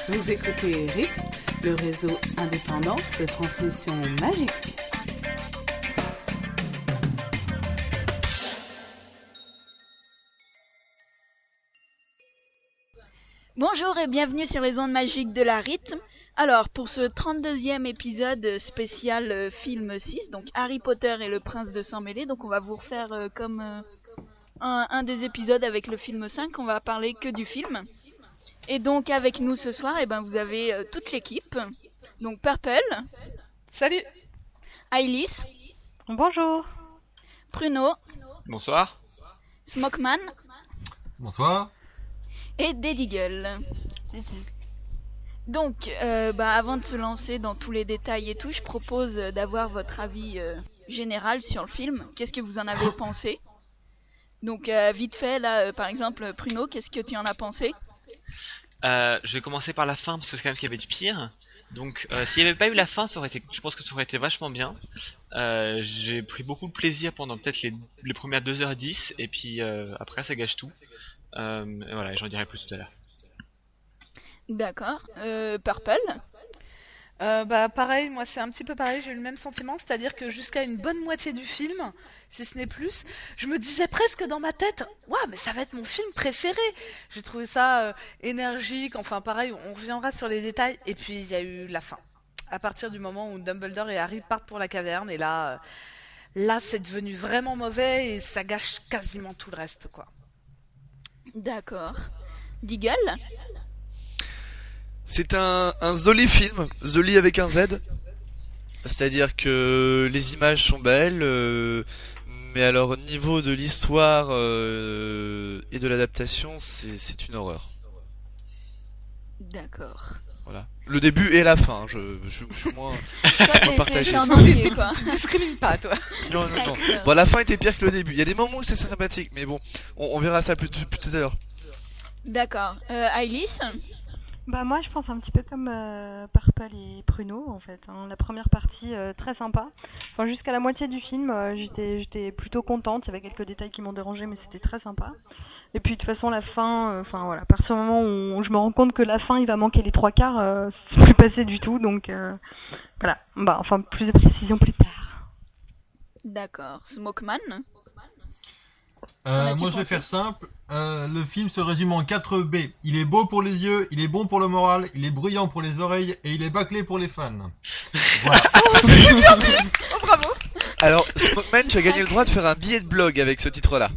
Vous écoutez Rythme, le réseau indépendant de transmission magique. Bonjour et bienvenue sur les ondes magiques de la Rythme. Alors, pour ce 32e épisode spécial film 6, donc Harry Potter et le Prince de Sang-Mêlé, donc on va vous refaire comme un des épisodes avec le film 5, on va parler que du film. Et donc avec nous ce soir, vous avez toute l'équipe. Donc Purple. Salut. Ailis. Bonjour. Pruno. Bonsoir. Smokeman. Bonsoir. Et Deadigle. Donc, avant de se lancer dans tous les détails et tout, je propose d'avoir votre avis général sur le film. Qu'est-ce que vous en avez pensé? Donc, vite fait, là, par exemple, Pruno, qu'est-ce que tu en as pensé? Je vais commencer par la fin parce que c'est quand même ce qu'il y avait du pire. Donc, s'il n'y avait pas eu la fin, je pense que ça aurait été vachement bien. J'ai pris beaucoup de plaisir pendant peut-être les premières 2h10 et puis après ça gâche tout. Et voilà, j'en dirai plus tout à l'heure. D'accord. Purple. Pareil, moi c'est un petit peu pareil, j'ai eu le même sentiment, c'est-à-dire que jusqu'à une bonne moitié du film, si ce n'est plus, je me disais presque dans ma tête, waouh, mais ça va être mon film préféré. J'ai trouvé ça énergique, enfin pareil, on reviendra sur les détails, et puis il y a eu la fin. À partir du moment où Dumbledore et Harry partent pour la caverne, et là c'est devenu vraiment mauvais et ça gâche quasiment tout le reste, quoi. D'accord. Deagle. C'est un joli film, joli avec un Z. C'est-à-dire que les images sont belles, mais alors au niveau de l'histoire et de l'adaptation, c'est une horreur. D'accord. Voilà. Le début et la fin, je suis moins partagé. Tu discrimines pas, toi. Non. Bon, la fin était pire que le début. Il y a des moments où c'est sympathique, mais bon, on verra ça plus tout à l'heure. D'accord. Ailis. Moi je pense un petit peu comme Purple et Pruno en fait. La première partie très sympa. Enfin jusqu'à la moitié du film, j'étais plutôt contente. Il y avait quelques détails qui m'ont dérangé, mais c'était très sympa. Et puis de toute façon la fin, à partir du moment où je me rends compte que la fin il va manquer les trois quarts, c'est plus passé du tout. Donc voilà. Plus de précision plus tard. D'accord. Smokeman. Moi je vais faire simple. Le film se résume en 4 B. Il est beau pour les yeux, il est bon pour le moral, il est bruyant pour les oreilles et il est bâclé pour les fans. Voilà. Oh, c'était bien dit. Oh, bravo. Alors, Smokeman, tu as gagné le droit de faire un billet de blog avec ce titre-là.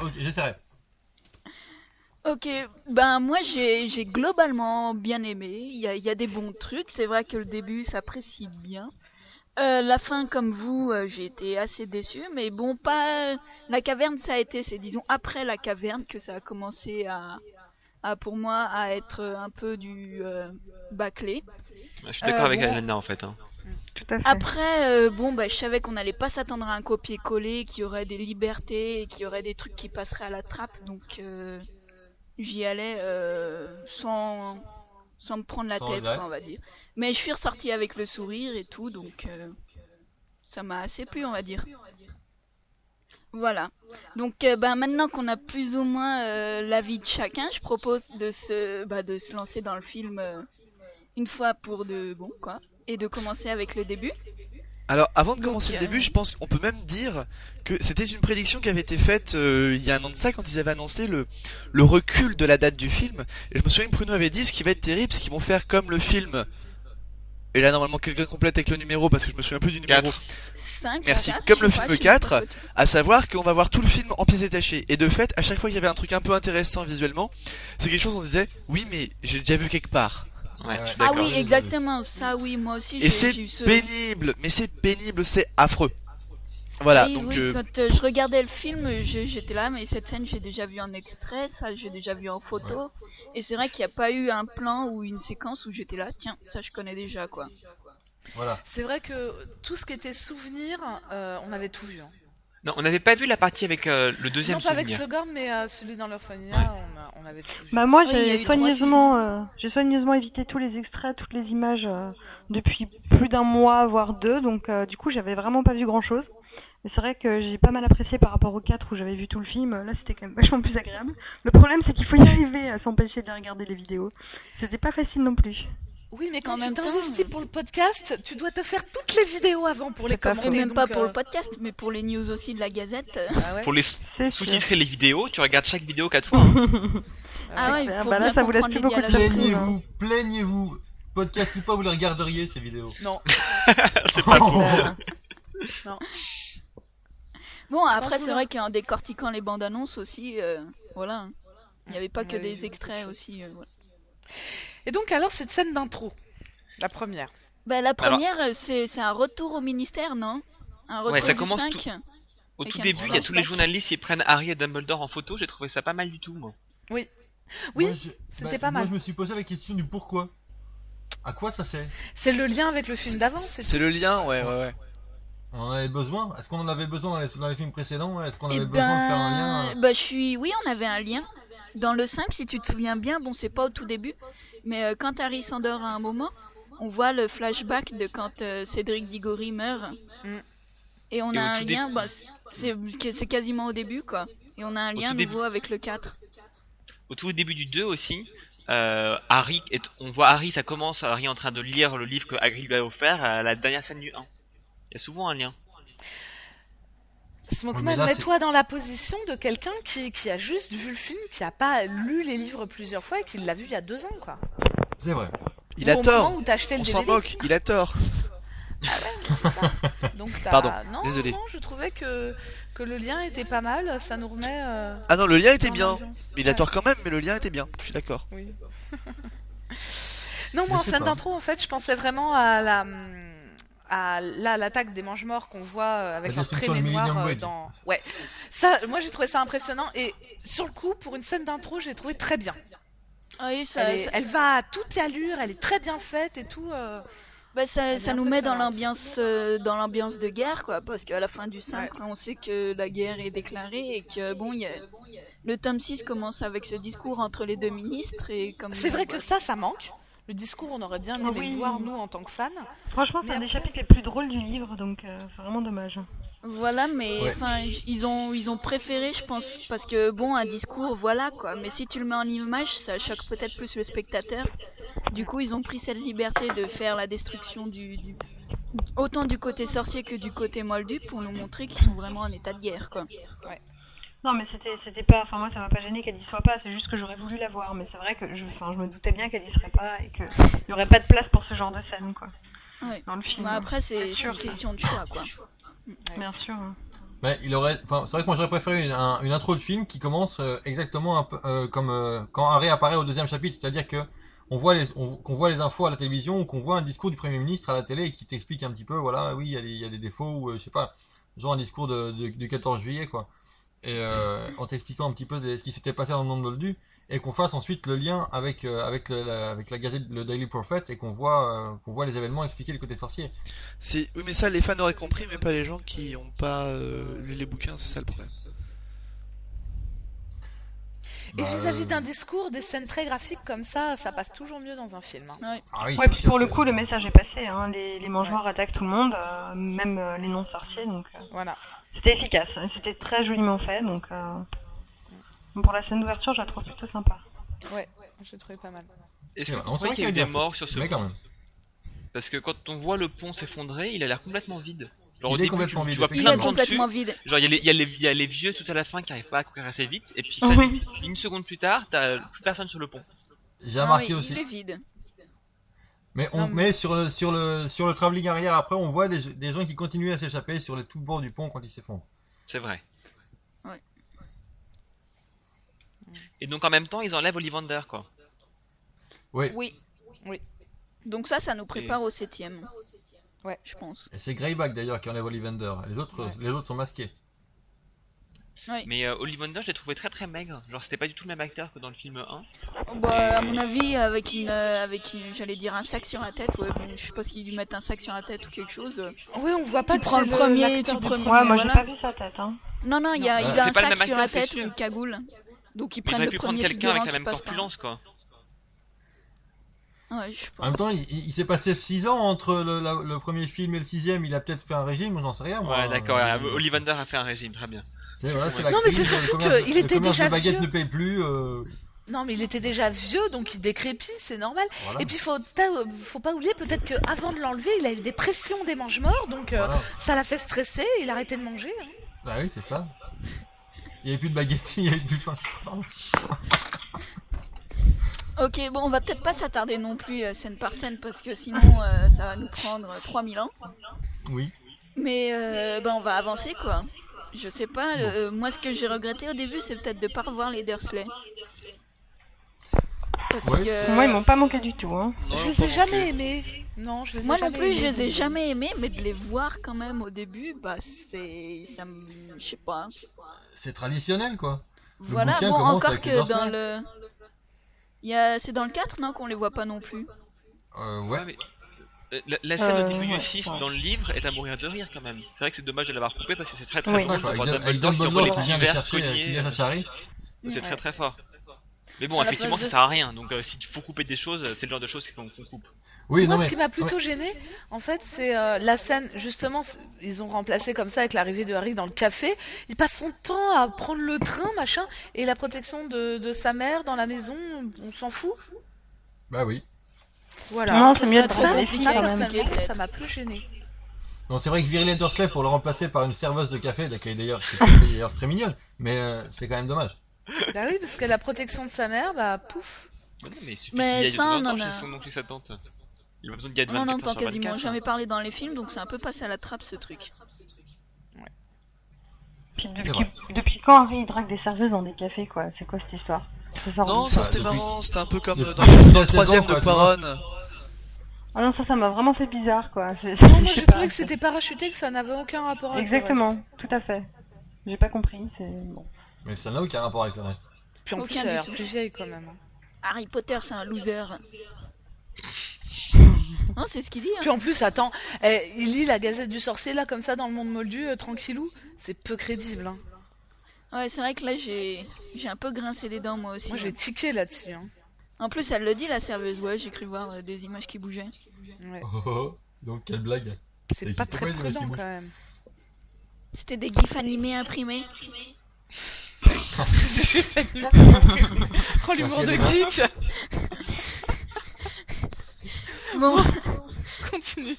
Ok, j'essaierai. Ok, moi j'ai globalement bien aimé. Il y a des bons trucs. C'est vrai que le début s'apprécie bien. La fin, comme vous, j'ai été assez déçue, mais bon, pas la caverne, c'est disons après la caverne que ça a commencé à pour moi à être un peu du bâclé. Je suis d'accord avec Alana en fait. Tout à fait. Après, je savais qu'on n'allait pas s'attendre à un copier-coller, qu'il y aurait des libertés, et qu'il y aurait des trucs qui passeraient à la trappe, donc j'y allais sans me prendre la tête, quoi, on va dire. Mais je suis ressortie avec le sourire et tout, donc ça m'a assez plu, on va dire. Voilà. Donc maintenant qu'on a plus ou moins l'avis de chacun, je propose de se lancer dans le film une fois pour de bon, quoi, et de commencer avec le début. Alors, avant de commencer le début, je pense qu'on peut même dire que c'était une prédiction qui avait été faite il y a un an de ça quand ils avaient annoncé le recul de la date du film. Et je me souviens que Pruno avait dit ce qui va être terrible, c'est qu'ils vont faire comme le film. Et là, normalement, quelqu'un complète avec le numéro parce que je me souviens plus du numéro. 5, Merci. 4, Comme le je sais film pas, 4, à savoir qu'on va voir tout le film en pièces détachées. Et de fait, à chaque fois qu'il y avait un truc un peu intéressant visuellement, c'est quelque chose où on disait oui, mais j'ai déjà vu quelque part. Ouais, je suis Ah d'accord. oui, exactement, ça oui, moi aussi Et c'est j'ai eu ce... pénible, mais c'est pénible, c'est affreux. Voilà, Oui, donc oui, quand je regardais le film, j'étais là, mais cette scène j'ai déjà vu en extrait, ça j'ai déjà vu en photo, Ouais. et c'est vrai qu'il n'y a pas eu un plan ou une séquence où j'étais là, tiens, ça je connais déjà, quoi. Voilà. C'est vrai que tout ce qui était souvenir, on avait tout vu. Hein. Non, on n'avait pas vu la partie avec le deuxième Non, pas avec souvenir. Slughorn, mais celui dans l'orphelinat, on avait tout vu. Moi Oui, il y a eu j'ai soigneusement évité tous les extraits, toutes les images depuis plus d'un mois voire deux, donc du coup j'avais vraiment pas vu grand chose. Mais c'est vrai que j'ai pas mal apprécié par rapport au 4 où j'avais vu tout le film. Là, c'était quand même vachement plus agréable. Le problème, c'est qu'il faut y arriver à s'empêcher de regarder les vidéos. C'était pas facile non plus. Oui, mais quand En tu même temps, t'investis pour le podcast, tu dois te faire toutes les vidéos avant pour les C'est pas commenter. Et même donc, pas pour le podcast, mais pour les news aussi de la Gazette. Ah ouais. Pour les C'est sûr. sous-titrer les vidéos, tu regardes chaque vidéo 4 fois. Hein. Ah ouais, il clair. faut Bah là, bien ça vous laisse comprendre plus les beaucoup de dialogues. temps. Plaignez-vous. Podcast ou pas, vous les regarderiez ces vidéos. Non. C'est pas faux. Bon, Sans après, c'est vouloir. vrai qu'en décortiquant les bandes annonces aussi, voilà. hein. Il n'y avait pas que Ouais, j'ai des beaucoup de extraits choses. aussi. Voilà. Et donc alors cette scène d'intro, la première. Bah, la Alors- première, c'est un retour au ministère, non? Un retour Ouais, ça du commence 5. tout- Au Avec tout un début, petit il y a tous les flashback. journalistes qui prennent Harry et Dumbledore en photo. J'ai trouvé ça pas mal du tout, moi. Oui, c'était pas Moi, mal. je me suis posé la question du pourquoi. À quoi ça sert? C'est le lien avec le film d'avant. C'est le lien, ouais. On en avait besoin? Est-ce qu'on en avait besoin dans les films précédents? Est-ce qu'on Eh avait besoin de faire un lien? ben, bah, oui, on avait un lien. Dans le 5, si tu te souviens bien, bon, c'est pas au tout début, mais quand Harry s'endort à un moment, on voit le flashback de quand Cédric Diggory meurt. Mm. Et on Et a au un tout lien, bah, c'est quasiment au début, quoi. Et on a un Au lien tout nouveau avec le 4. Au tout début du 2 aussi, on voit Harry, ça commence, Harry en train de lire le livre que Hagrid lui a offert à la dernière scène du 1. Il y a souvent un lien. Smokeman, mais là, mets-toi dans la position de quelqu'un qui a juste vu le film, qui a pas lu les livres plusieurs fois et qui l'a vu il y a 2 ans, quoi. C'est vrai. Il Ou a au tort. moment où t'as acheté le On s'en DVD. moque, il a tort. Ah ouais, c'est ça. Donc t'as... Pardon, non, désolé. Non, je trouvais que le lien était pas mal, ça nous remet... Ah non, le lien était dans bien. l'ambiance. Il a Ouais. tort quand même, mais le lien était bien. Je suis d'accord. Oui. Non, moi, en Je sais scène pas. d'intro, en fait, je pensais vraiment à l'attaque des mange-morts qu'on voit avec La leur destruction traînée du noire Millennium Bridge. dans... Ouais. Ça, moi, j'ai trouvé ça impressionnant. Et sur le coup, pour une scène d'intro, j'ai trouvé très bien. Ah oui, ça, Elle va à toute allure, elle est très bien faite et tout. bah, ça elle est nous met dans impressionnante. l'ambiance de guerre, quoi, parce qu'à la fin du 5, Ouais. on sait que la guerre est déclarée et que, bon, le tome 6 commence avec ce discours entre les deux ministres et comme... C'est vrai que ça manque. Le discours, on aurait bien aimé Oui. le voir, nous, en tant que fans. Franchement, c'est Mais un des après- chapitres les plus drôles du livre, donc c'est vraiment dommage. Voilà, mais Ouais. enfin, ils ont préféré, je pense, parce que bon, un discours, voilà quoi. Mais si tu le mets en image, ça choque peut-être plus le spectateur. Du coup, ils ont pris cette liberté de faire la destruction autant du côté sorcier que du côté moldu pour nous montrer qu'ils sont vraiment en état de guerre, quoi. Non, mais c'était pas. Enfin, moi, ça m'a pas gêné qu'elle y soit pas. C'est juste que j'aurais voulu la voir. Mais c'est vrai que je me doutais bien qu'elle y serait pas et qu'il y aurait pas de place pour ce genre de scène, quoi. Ouais. Dans le film. Mais après, c'est sûr. une question de choix, quoi. Bien sûr. hein. Mais c'est vrai que moi j'aurais préféré une intro de film qui commence exactement un peu comme quand Harry apparaît au deuxième chapitre, c'est-à-dire que qu'on voit les infos à la télévision ou qu'on voit un discours du Premier ministre à la télé et qui t'explique un petit peu, voilà, oui, il y a des défauts ou je sais pas, genre un discours du 14 juillet quoi. Et en t'expliquant un petit peu ce qui s'était passé dans le monde moldu et qu'on fasse ensuite le lien avec la Gazette, le Daily Prophet et qu'on voit les événements expliquer le côté sorcier. Oui, mais ça, les fans auraient compris, mais pas les gens qui ont pas lu les bouquins, c'est ça le problème. Et Bah, vis-à-vis d'un discours, des scènes très graphiques comme ça passe toujours mieux dans un film. hein. Ouais. Ah oui, Ouais, c'est puis sûr pour le que- coup, le message est passé. Hein. Les mange-morts attaquent tout le monde, même les non-sorciers. Donc, Voilà. c'était efficace. Hein. C'était très joliment fait. Donc, pour la scène d'ouverture, je la trouve plutôt sympa. Ouais, j'ai trouvé pas mal. Est-ce C'est que vrai. vous On sait croyez qu'il y a eu qu'il y a des bien morts sur ce Mais quand pont? même. Parce que quand on voit le pont s'effondrer, il a l'air complètement vide. Genre Il au est début, complètement tu vide, vois Il plein est de gens dessus. complètement vide. Genre il y a les vieux tout à la fin qui arrivent pas à courir assez vite, et puis ça, Oui. une seconde plus tard, t'as plus personne sur le pont. J'ai Non, remarqué il aussi. est vide. Mais Non, sur le travelling arrière après, on voit des gens qui continuent à s'échapper sur les tout bords du pont quand il s'effondre. C'est vrai. Ouais. Et donc en même temps, ils enlèvent Ollivander quoi. Oui. Oui. Oui. Donc ça nous prépare au 7ème. Ouais. Je pense. Et c'est Greyback d'ailleurs qui enlève Ollivander. Les autres sont masqués. Oui. Mais Ollivander, je l'ai trouvé très très maigre. Genre c'était pas du tout le même acteur que dans le film 1. Bah, à mon avis, avec j'allais dire un sac sur la tête. Ouais, bon, je sais pas s'ils lui mettent un sac sur la tête ou quelque chose. Oui, on voit pas Tu que prends c'est le premier, l'acteur tu du prends le premier. Ouais, moi, voilà. j'ai pas vu sa tête. Hein. Non, il Non. a Bah, un c'est pas le sac même sur la acteur, c'est tête ou sûr. une cagoule. Donc ils Mais ils prennent auraient le pu prendre premier quelqu'un avec figurant la qui même passe par là. corpulence quoi. Ouais, je En même pense. temps, il s'est passé 6 ans entre le premier film et le sixième. Il a peut-être fait un régime, j'en sais rien. Moi, Ouais, d'accord, Ollivander. Ollivander a fait un régime, très bien. C'est la Non, mais crise, c'est le surtout commerce- qu'il était le commerce déjà de baguettes vieux. ne paye plus. Non, mais il était déjà vieux, donc il décrépit, c'est normal. Voilà. Et puis faut pas oublier peut-être qu'avant de l'enlever, il a eu des pressions des mange-morts, donc Voilà. ça l'a fait stresser, il a arrêté de manger. Hein. Bah oui, c'est ça. Il n'y avait plus de baguettes, il n'y avait plus faim. Ok, bon, on va peut-être pas s'attarder non plus scène par scène parce que sinon ça va nous prendre 3000 ans. Oui. Mais on va avancer quoi. Je sais pas, moi ce que j'ai regretté au début c'est peut-être de pas revoir les Dursley. Parce Ouais. que, Moi, ils m'ont pas manqué du tout. Hein. Non, Je pas les ai non jamais plus. aimés. Non, je les ai moi non jamais plus aimés. je les ai jamais aimés, mais de les voir quand même au début, bah ça me... je sais pas. C'est traditionnel, quoi. Voilà, bouquin bon commence encore avec les que dans Dursley. le... C'est dans le 4 non qu'on les voit pas non plus. Ouais. mais la scène au début ouais, du 6 ouais. dans le livre est à mourir de rire quand même. C'est vrai que c'est dommage de l'avoir coupé parce que c'est très très Oui. C'est ça, drôle quoi. de voir Avec Dumbledore qui envoie les Dumbledore qui petits vient les verres chercher, qui cognés. vient chercher Harry. C'est très très fort. Mais bon, À la effectivement, place ça de- sert à rien. Donc, si il faut couper des choses, c'est le genre de choses qu'on coupe. Oui, Moi, non, ce mais. qui m'a plutôt gêné, en fait, c'est la scène, justement, ils ont remplacé comme ça avec l'arrivée de Harry dans le café. Il passe son temps à prendre le train, machin, et la protection de sa mère dans la maison, on s'en fout. Bah oui. Voilà. Non, c'est mieux de Ça, Ça, rester compliqué, ça quand même. personnellement, peut-être. ça m'a plus gêné. Non, c'est vrai que virer les Dursley pour le remplacer par une serveuse de café, qui est d'ailleurs très mignonne, mais c'est quand même dommage. Bah oui, parce que la protection de sa mère, bah pouf. Mais non, mais il suffit Mais qu'il y aille de ça, temps on en temps en chez a- son oncle et sa tante. Il a pas besoin d'y être On en 24 heures entend sur quasiment 24. jamais parler dans les films, donc c'est un peu passé à la trappe ce truc. Puis C'est depuis quand Harry il drague des serveuses dans des cafés, quoi? C'est quoi cette histoire? Ça sort Non, d'où, ça Bah, c'était depuis- marrant, c'était un peu comme depuis- dans depuis le la troisième saison, quoi, de tu vois. Quaron. Ah non, ça m'a vraiment fait bizarre, quoi. Non, moi je sais j'ai pas. trouvé que c'était parachuté, que ça n'avait aucun rapport avec le Exactement, reste. tout à fait. J'ai pas compris, c'est bon. Mais ça n'a aucun rapport avec le reste. Puis en Aucun plus, elle a l'air du tout. plus vieille quand même. Hein. Harry Potter, c'est un loser. Non, c'est ce qu'il dit. Hein. Puis en plus, attends, il lit la Gazette du Sorcier là, comme ça, dans le monde moldu, tranquillou. C'est peu crédible. Hein. Ouais, c'est vrai que là, j'ai un peu grincé les dents, moi aussi. Moi, j'ai tiqué là-dessus. Hein. En plus, elle le dit, la serveuse. Ouais, j'ai cru voir des images qui bougeaient. Ouais. Oh, donc quelle blague. C'est Ça pas existe très pas, les images prudent qui bougent. quand même. C'était des gifs animés imprimés. J'ai fait du Oh, l'humour Merci, de Adrien. geek. Bon, Continue.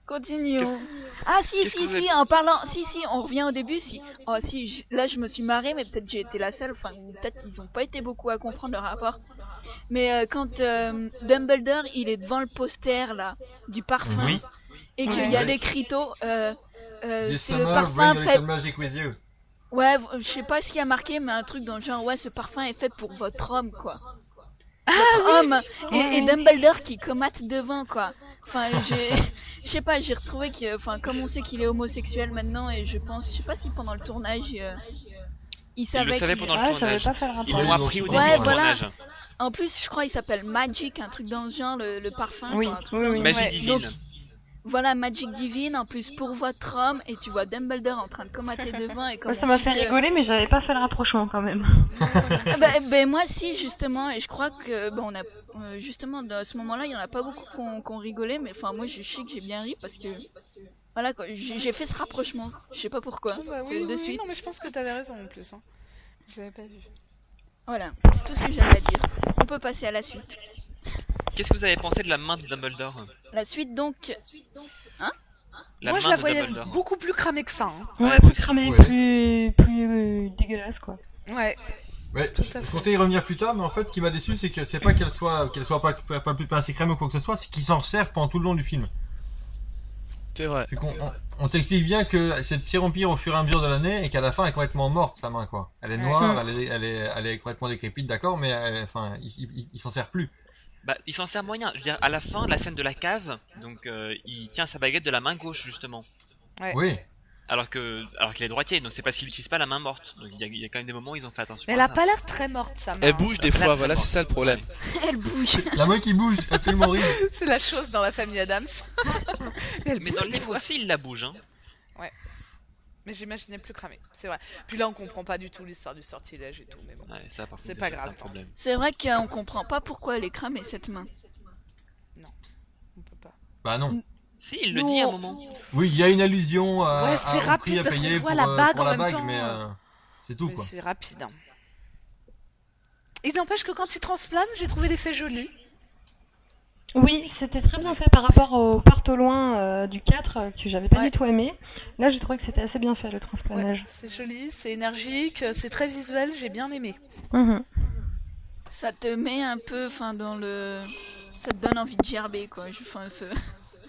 continuons. Ah si, qu'est-ce si, que vous si, en parlant... Si, on revient au début, si. Oh si, là, je me suis marrée, mais peut-être j'ai été la seule. Enfin, peut-être ils ont pas été beaucoup à comprendre le rapport. Mais quand Dumbledore, il est devant le poster, là, du parfum, Oui. et qu'il Ouais. y a l'écriteau... This c'est le summer, parfum bring a fait... little magic with you. Ouais, je sais pas ce qu'il y a marqué, mais un truc dans le genre, ouais, ce parfum est fait pour votre homme, quoi. Ah Votre homme et Oui. Dumbledore qui comate devant, quoi. Enfin, je sais pas, j'ai retrouvé que, enfin, comme on sait qu'il est homosexuel maintenant, et je sais pas si pendant le tournage, il savait le savait qu'il- pendant le Ah, j'avais tournage. pas fait le Ils rapport. l'ont Ouais, appris au ils début l'ont- Ouais, du voilà. tournage. En plus, je crois il s'appelle Magic, un truc dans ce genre, le parfum. Oui, quoi, un truc oui, dans oui. ce Magie genre. divine. Donc, voilà, Magic Divine, en plus pour votre homme, et tu vois Dumbledore en train de comater devant, et comme Ouais, ça on m'a sait fait que- rigoler, mais j'avais pas fait le rapprochement quand même. Ah ben moi si justement, et je crois que bon on a justement à ce moment-là il y en a pas beaucoup qui ont rigolé, mais enfin moi je sais que j'ai bien ri parce que voilà quoi, j'ai fait ce rapprochement, je sais pas pourquoi, Bon, bah, c'est oui, de oui, suite. non, mais je pense que t'avais raison en plus. Hein. Je l'avais pas vu. Voilà, c'est tout ce que j'avais à dire. On peut passer à la suite. Qu'est-ce que vous avez pensé de la main de Dumbledore? La suite donc, La Moi, main je la de voyais Dumbledore. beaucoup plus cramée que ça. Hein. Ouais, moi plus aussi. cramé, Ouais. plus dégueulasse, quoi. Ouais. Ouais, Tout à je fait. comptais y revenir plus tard, mais en fait, ce qui m'a déçu, c'est que c'est pas qu'elle soit pas assez crème ou quoi que ce soit, c'est qu'ils s'en resservent pendant tout le long du film. C'est vrai. C'est on t'explique bien que c'est de pire en pire au fur et à mesure de l'année et qu'à la fin elle est complètement morte sa main quoi. Elle est Ouais. noire, elle est complètement décrépite, d'accord, mais enfin il s'en sert plus. Bah, il s'en sert moyen. Je veux dire, à la fin, la scène de la cave, donc il tient sa baguette de la main gauche justement. Ouais. Oui. Alors qu'il est droitier, donc c'est parce qu'il utilise pas la main morte. Donc il y a quand même des moments où ils ont fait attention. Mais elle à a ça. pas l'air très morte sa main. Elle bouge des Là, fois, très voilà, fort. c'est ça le problème. elle bouge. La main qui bouge, c'est absolument horrible. C'est la chose dans la famille Adams. Mais elle Mais bouge dans le des livre fois. aussi, il la bouge. Hein. Mais j'imaginais plus cramée, c'est vrai. Puis là, on comprend pas du tout l'histoire du sortilège et tout, mais bon. Ouais, ça, par C'est contre, pas ça, grave. un problème. C'est vrai qu'on comprend pas pourquoi elle est cramée cette main. Bah non. Si, il le dit à un moment. Oui, il y a une allusion Ouais, c'est au prix rapide à parce qu'on payer voit pour, la bague pour en la même bague, temps. mais c'est tout Mais quoi. c'est rapide. Hein. Il n'empêche que quand il transplane, j'ai trouvé l'effet joli. Oui, c'était très bien fait par rapport au Part au loin du 4 que j'avais pas Ouais. du tout aimé. Là, j'ai trouvé que c'était assez bien fait le Ouais, transplanage. c'est joli, c'est énergique, c'est très visuel, j'ai bien aimé. Mhm. Ça te met un peu, enfin, dans le... Ça te donne envie de gerber, quoi. Enfin,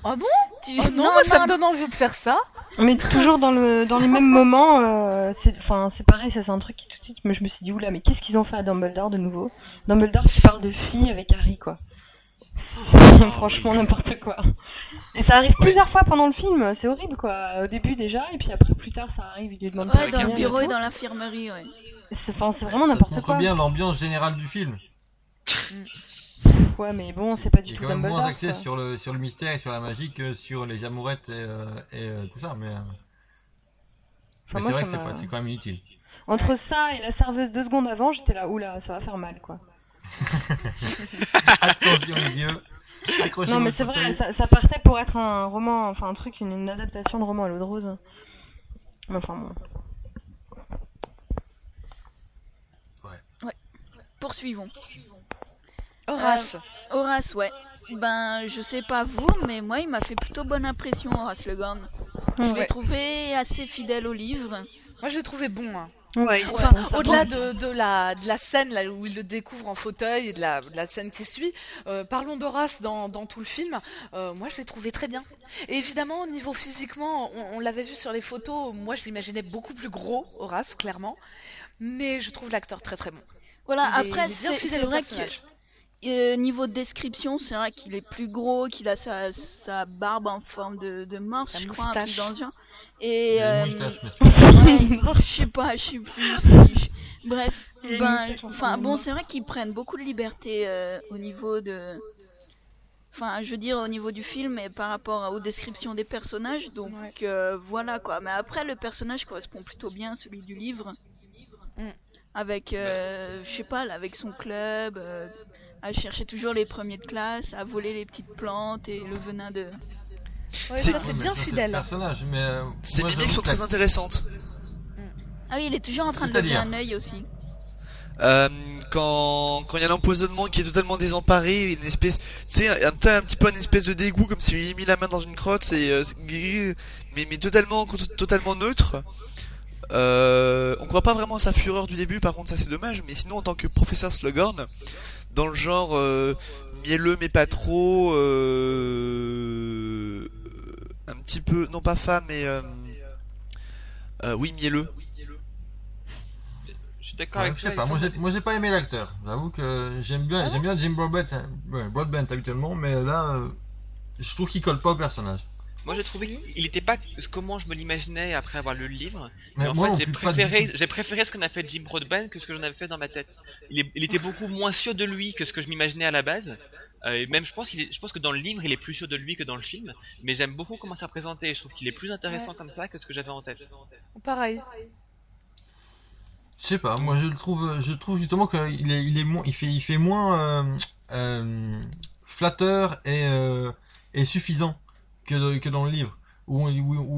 Ah bon? tu... Oh non, moi ça me donne envie de faire ça. Mais toujours dans les mêmes moments, c'est pareil, ça c'est un truc qui tout de suite, je me suis dit oula, mais qu'est-ce qu'ils ont fait à Dumbledore de nouveau? Dumbledore qui parle de filles avec Harry, quoi. Franchement, n'importe quoi. Et ça arrive plusieurs fois pendant le film, c'est horrible, quoi. Au début déjà, et puis après plus tard ça arrive, il lui demande Ouais, dans rien le et bureau et tout. dans l'infirmerie, ouais. C'est vraiment Ça n'importe montre quoi. bien l'ambiance générale du film. Ouais, mais bon, c'est pas du Il y a tout quand même Dumbledore. moins axé quoi. sur le mystère et sur la magie que sur les amourettes et tout ça, mais Enfin, c'est moi, vrai ça que c'est quand même inutile. Entre ça et la serveuse 2 secondes avant, j'étais là, oula, ça va faire mal, quoi. Attention les yeux. Accrochez Non, mais votre c'est vrai, fauteuil. ça partait pour être un roman, enfin un truc, une adaptation de roman à l'eau de rose. Mais enfin bon. Poursuivons. Horace. Horace, ouais. Ben, je sais pas vous, mais moi, il m'a fait plutôt bonne impression, Horace Le Guin. Je l'ai Ouais. trouvé assez fidèle au livre. Moi je l'ai trouvé bon. Hein. Ouais, Enfin, ouais, ça au-delà va. de la scène là où il le découvre en fauteuil et de la scène qui suit, parlons d'Horace dans tout le film. Moi, je l'ai trouvé très bien. Et évidemment, au niveau physiquement, on l'avait vu sur les photos. Moi, je l'imaginais beaucoup plus gros, Horace, clairement. Mais je trouve l'acteur très très bon. Voilà, Il est- après, il est bien c'est fidèle au vrai personnage. que niveau description, c'est vrai qu'il est plus gros, qu'il a sa barbe en forme de morse, Sa je crois, un truc moustache. dans ce genre. Il Et y a une moustache, mais ouais, je sais pas plus. Bref, Il a une ben, moustache en enfin forme de bon, morse. c'est vrai qu'ils prennent beaucoup de liberté au niveau de, enfin, je veux dire au niveau du film et par rapport aux descriptions des personnages. Donc Ouais. voilà quoi. Mais après, le personnage correspond plutôt bien à celui du livre, Mm. avec, je sais pas, là, avec son club. À chercher toujours les premiers de classe, à voler les petites plantes et le venin de... Ouais, C'est- ça c'est mais bien ça, c'est le fidèle. personnage, mais Ces moi, mimiques j'avoue sont que très intéressantes. Ah oui, il est toujours en train de lever C'est-à-dire un œil aussi. Quand il y a l'empoisonnement qui est totalement désemparé, une espèce, tu sais, un petit peu une espèce de dégoût comme s'il avait mis la main dans une crotte, mais totalement neutre. On croit pas vraiment à sa fureur du début, par contre ça c'est dommage, mais sinon en tant que professeur Slughorn, dans le genre mielleux mais pas trop, un petit peu, non pas femme mais oui mielleux. Je suis d'accord Ouais, avec je toi. sais pas, moi j'ai pas aimé l'acteur. J'avoue que j'aime bien Jim Broadbent, Broadbent habituellement, mais là je trouve qu'il colle pas au personnage. Moi j'ai trouvé qu'il était pas comment je me l'imaginais après avoir lu le livre. Mais Mais en moi fait non j'ai plus, pas du tout. préféré ce qu'on a fait de Jim Broadbent que ce que j'en avais fait dans ma tête. Il était beaucoup moins sûr de lui que ce que je m'imaginais à la base. Et même je pense que dans le livre il est plus sûr de lui que dans le film. Mais j'aime beaucoup comment c'est représenté. Je trouve qu'il est plus intéressant comme ça que ce que j'avais en tête. Pareil. Je sais pas, moi je trouve justement qu'il fait moins flatteur et suffisant que dans le livre. Où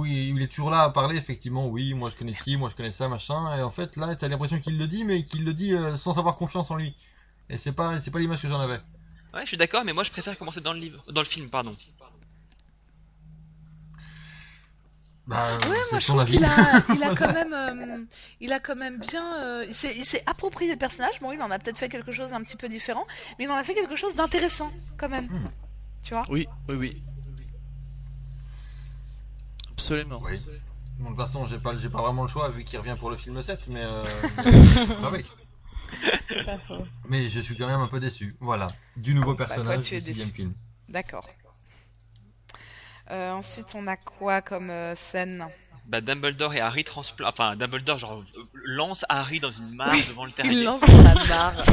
il est toujours là à parler, effectivement, oui, moi je connais ci, moi je connais ça, machin, et en fait là t'as l'impression qu'il le dit, mais qu'il le dit sans avoir confiance en lui. Et c'est pas l'image que j'en avais. Ouais, je suis d'accord, mais moi je préfère commencer dans le film, pardon. Bah, Ouais, c'est moi je ton trouve avis. il a quand même bien, il s'est approprié le personnage. Bon, il en a peut-être fait quelque chose d'un petit peu différent, mais il en a fait quelque chose d'intéressant quand même. Tu vois? Oui. Absolument. Oui. Bon, de toute façon, j'ai pas vraiment le choix vu qu'il revient pour le film 7, mais je ferai avec. C'est pas faux. Mais je suis quand même un peu déçu. Voilà, du nouveau Bon, bah, personnage toi, tu es du 6ème déçu. film. D'accord. Ensuite, on a quoi comme scène? Bah Dumbledore et Harry enfin Dumbledore genre lance Harry dans une mare devant le Il terrier. lance dans la mare.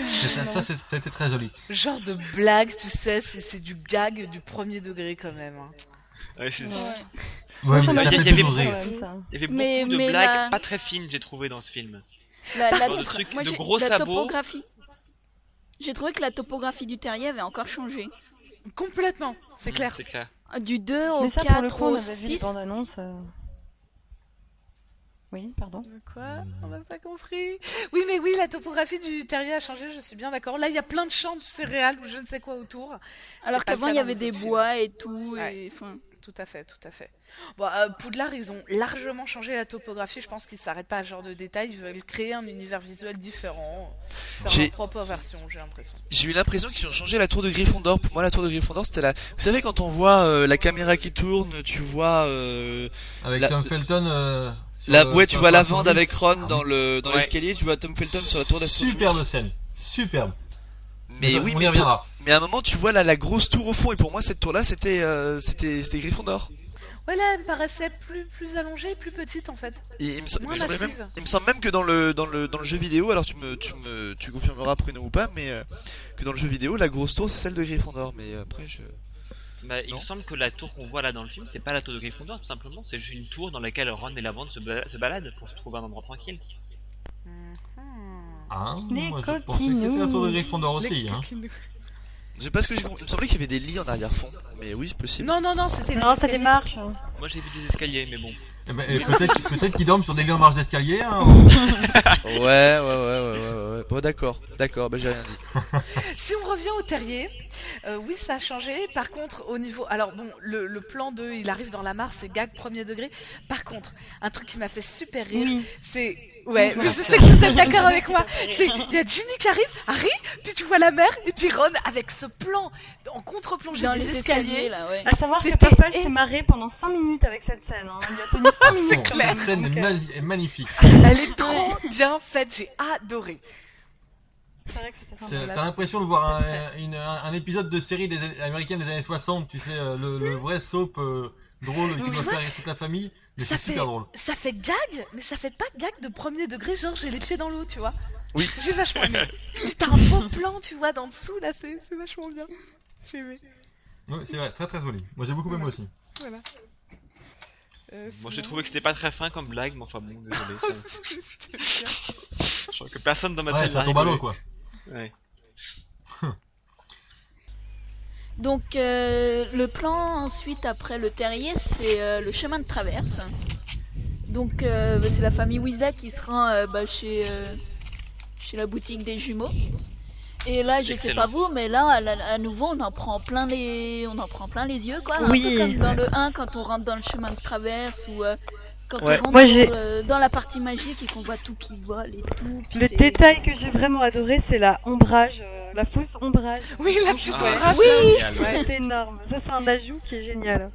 C'était très joli. Genre de blague, tu sais, c'est du gag du premier degré quand même. Hein. Ouais, c'est ça. Ouais, Ça mais m'a ça il y fait avait toujours beaucoup- rire. quand même, ça. Il y avait Mais- beaucoup de mais blagues la- pas très fines, j'ai trouvé dans ce film. La Genre de contre, trucs, moi, de j'ai- gros la sabots. topographie. J'ai trouvé que la topographie du terrier avait encore changé. Complètement, c'est clair. C'est clair. Du 2 au Mais ça, pour le 4 coup, on au avait vu les 6. bandes annonces. Oui, pardon. Quoi? On n'a pas compris. Oui, mais oui, la topographie du terrier a changé, je suis bien d'accord. Là, il y a plein de champs de céréales ou je ne sais quoi autour. Alors C'est pas le qu'avant cas il y dans avait les des autres films. bois et tout. Ouais. Et, enfin, Tout à fait, tout à fait. Bon, Poudlard, ils ont largement changé la topographie. Je pense qu'ils s'arrêtent pas à ce genre de détails. Ils veulent créer un univers visuel différent, faire J'ai- leur propre version, j'ai l'impression. J'ai eu l'impression qu'ils ont changé la tour de Gryffondor. Pour moi, la tour de Gryffondor, c'était la. Vous savez, quand on voit la caméra qui tourne, tu vois. Avec La- Tom Felton. Ouais, tu sur vois la lavande partie avec Ron Ah dans oui. dans Ouais. l'escalier, tu vois Tom Felton sur la tour d'astronomie. Superbe scène. Superbe. Mais oui, on y mais, reviendra. mais à un moment, tu vois la grosse tour au fond, et pour moi, cette tour-là, c'était Gryffondor. Ouais, là, elle me paraissait plus allongée et plus petite en fait. Et Moins il me semblait massive. même, il me semble même que dans le jeu vidéo, alors tu confirmeras Pruno ou pas, mais que dans le jeu vidéo, la grosse tour c'est celle de Gryffondor. Mais après, Bah, il Non. me semble que la tour qu'on voit là dans le film, c'est pas la tour de Gryffondor, tout simplement. C'est juste une tour dans laquelle Ron et Lavande se baladent pour se trouver un endroit tranquille. Ah, Les moi je pensais que c'était la tour de Gryffondor Les aussi. Hein. coquinous. je sais pas ce que j'ai compris. Il me semblait qu'il y avait des lits en arrière-fond. Mais oui, c'est possible. Non, non, non, c'était les Non, ça escaliers. démarche. Moi j'ai vu des escaliers, mais bon. Eh ben, et peut-être qu'ils dorment sur des lits en marche d'escalier. Hein, ou- Ouais. Bon, d'accord, bah j'ai rien dit. Si on revient au terrier, oui, ça a changé. Par contre, au niveau. Alors, bon, le plan de il arrive dans la mare, c'est gag premier degré. Par contre, un truc qui m'a fait super rire, Oui. c'est. Ouais, mais je sais que vous êtes d'accord avec moi. C'est. Il y a Ginny qui arrive, Harry, puis tu vois la mer, et puis Ron avec ce plan en contre-plongée dans des les escaliers. là, ouais. À savoir que C'était Purple é- s'est marré pendant 5 minutes avec cette scène. Hein. Il a tenu 5 minutes. Bon, clair. cette scène Donc, est magnifique. Elle est trop bien faite, j'ai adoré. c'est vrai que c'était sympa. C'est- voilà, T'as l'impression de voir un épisode de série américaine des années 60, tu sais, le vrai soap drôle qui Tu doit vois, faire avec toute la famille, mais Ça c'est fait, super drôle. ça fait gag, mais ça fait pas gag de premier degré, genre j'ai les pieds dans l'eau, tu vois. Oui. J'ai vachement aimé. Puis t'as un beau plan, tu vois, d'en dessous, là, c'est vachement bien. J'ai aimé. Ouais, c'est vrai, très très joli. Moi j'ai beaucoup aimé aussi. Voilà. Moi j'ai trouvé que c'était pas très fin comme blague, mais enfin bon, désolé. C'était bien. Je crois que personne dans ma Ouais, tête ça tombe à l'eau quoi. Ouais. Donc le plan ensuite après le terrier, c'est le chemin de traverse. Donc c'est la famille Weasley qui se rend chez la boutique des jumeaux. Et là, je sais Excellent. pas vous, mais là, à nouveau, on en prend plein les yeux, quoi. Oui. Un peu comme dans le 1, quand on rentre dans le chemin de traverse, ou quand Ouais. on rentre Moi, j'ai- dans la partie magique et qu'on voit tout qui vole et tout. puis Le c'est- détail que j'ai vraiment adoré, c'est la ombrage, la fausse ombrage. Oui, la petite Ah, ombrage. c'est génial, ouais. C'est énorme. Ça, c'est un ajout qui est génial.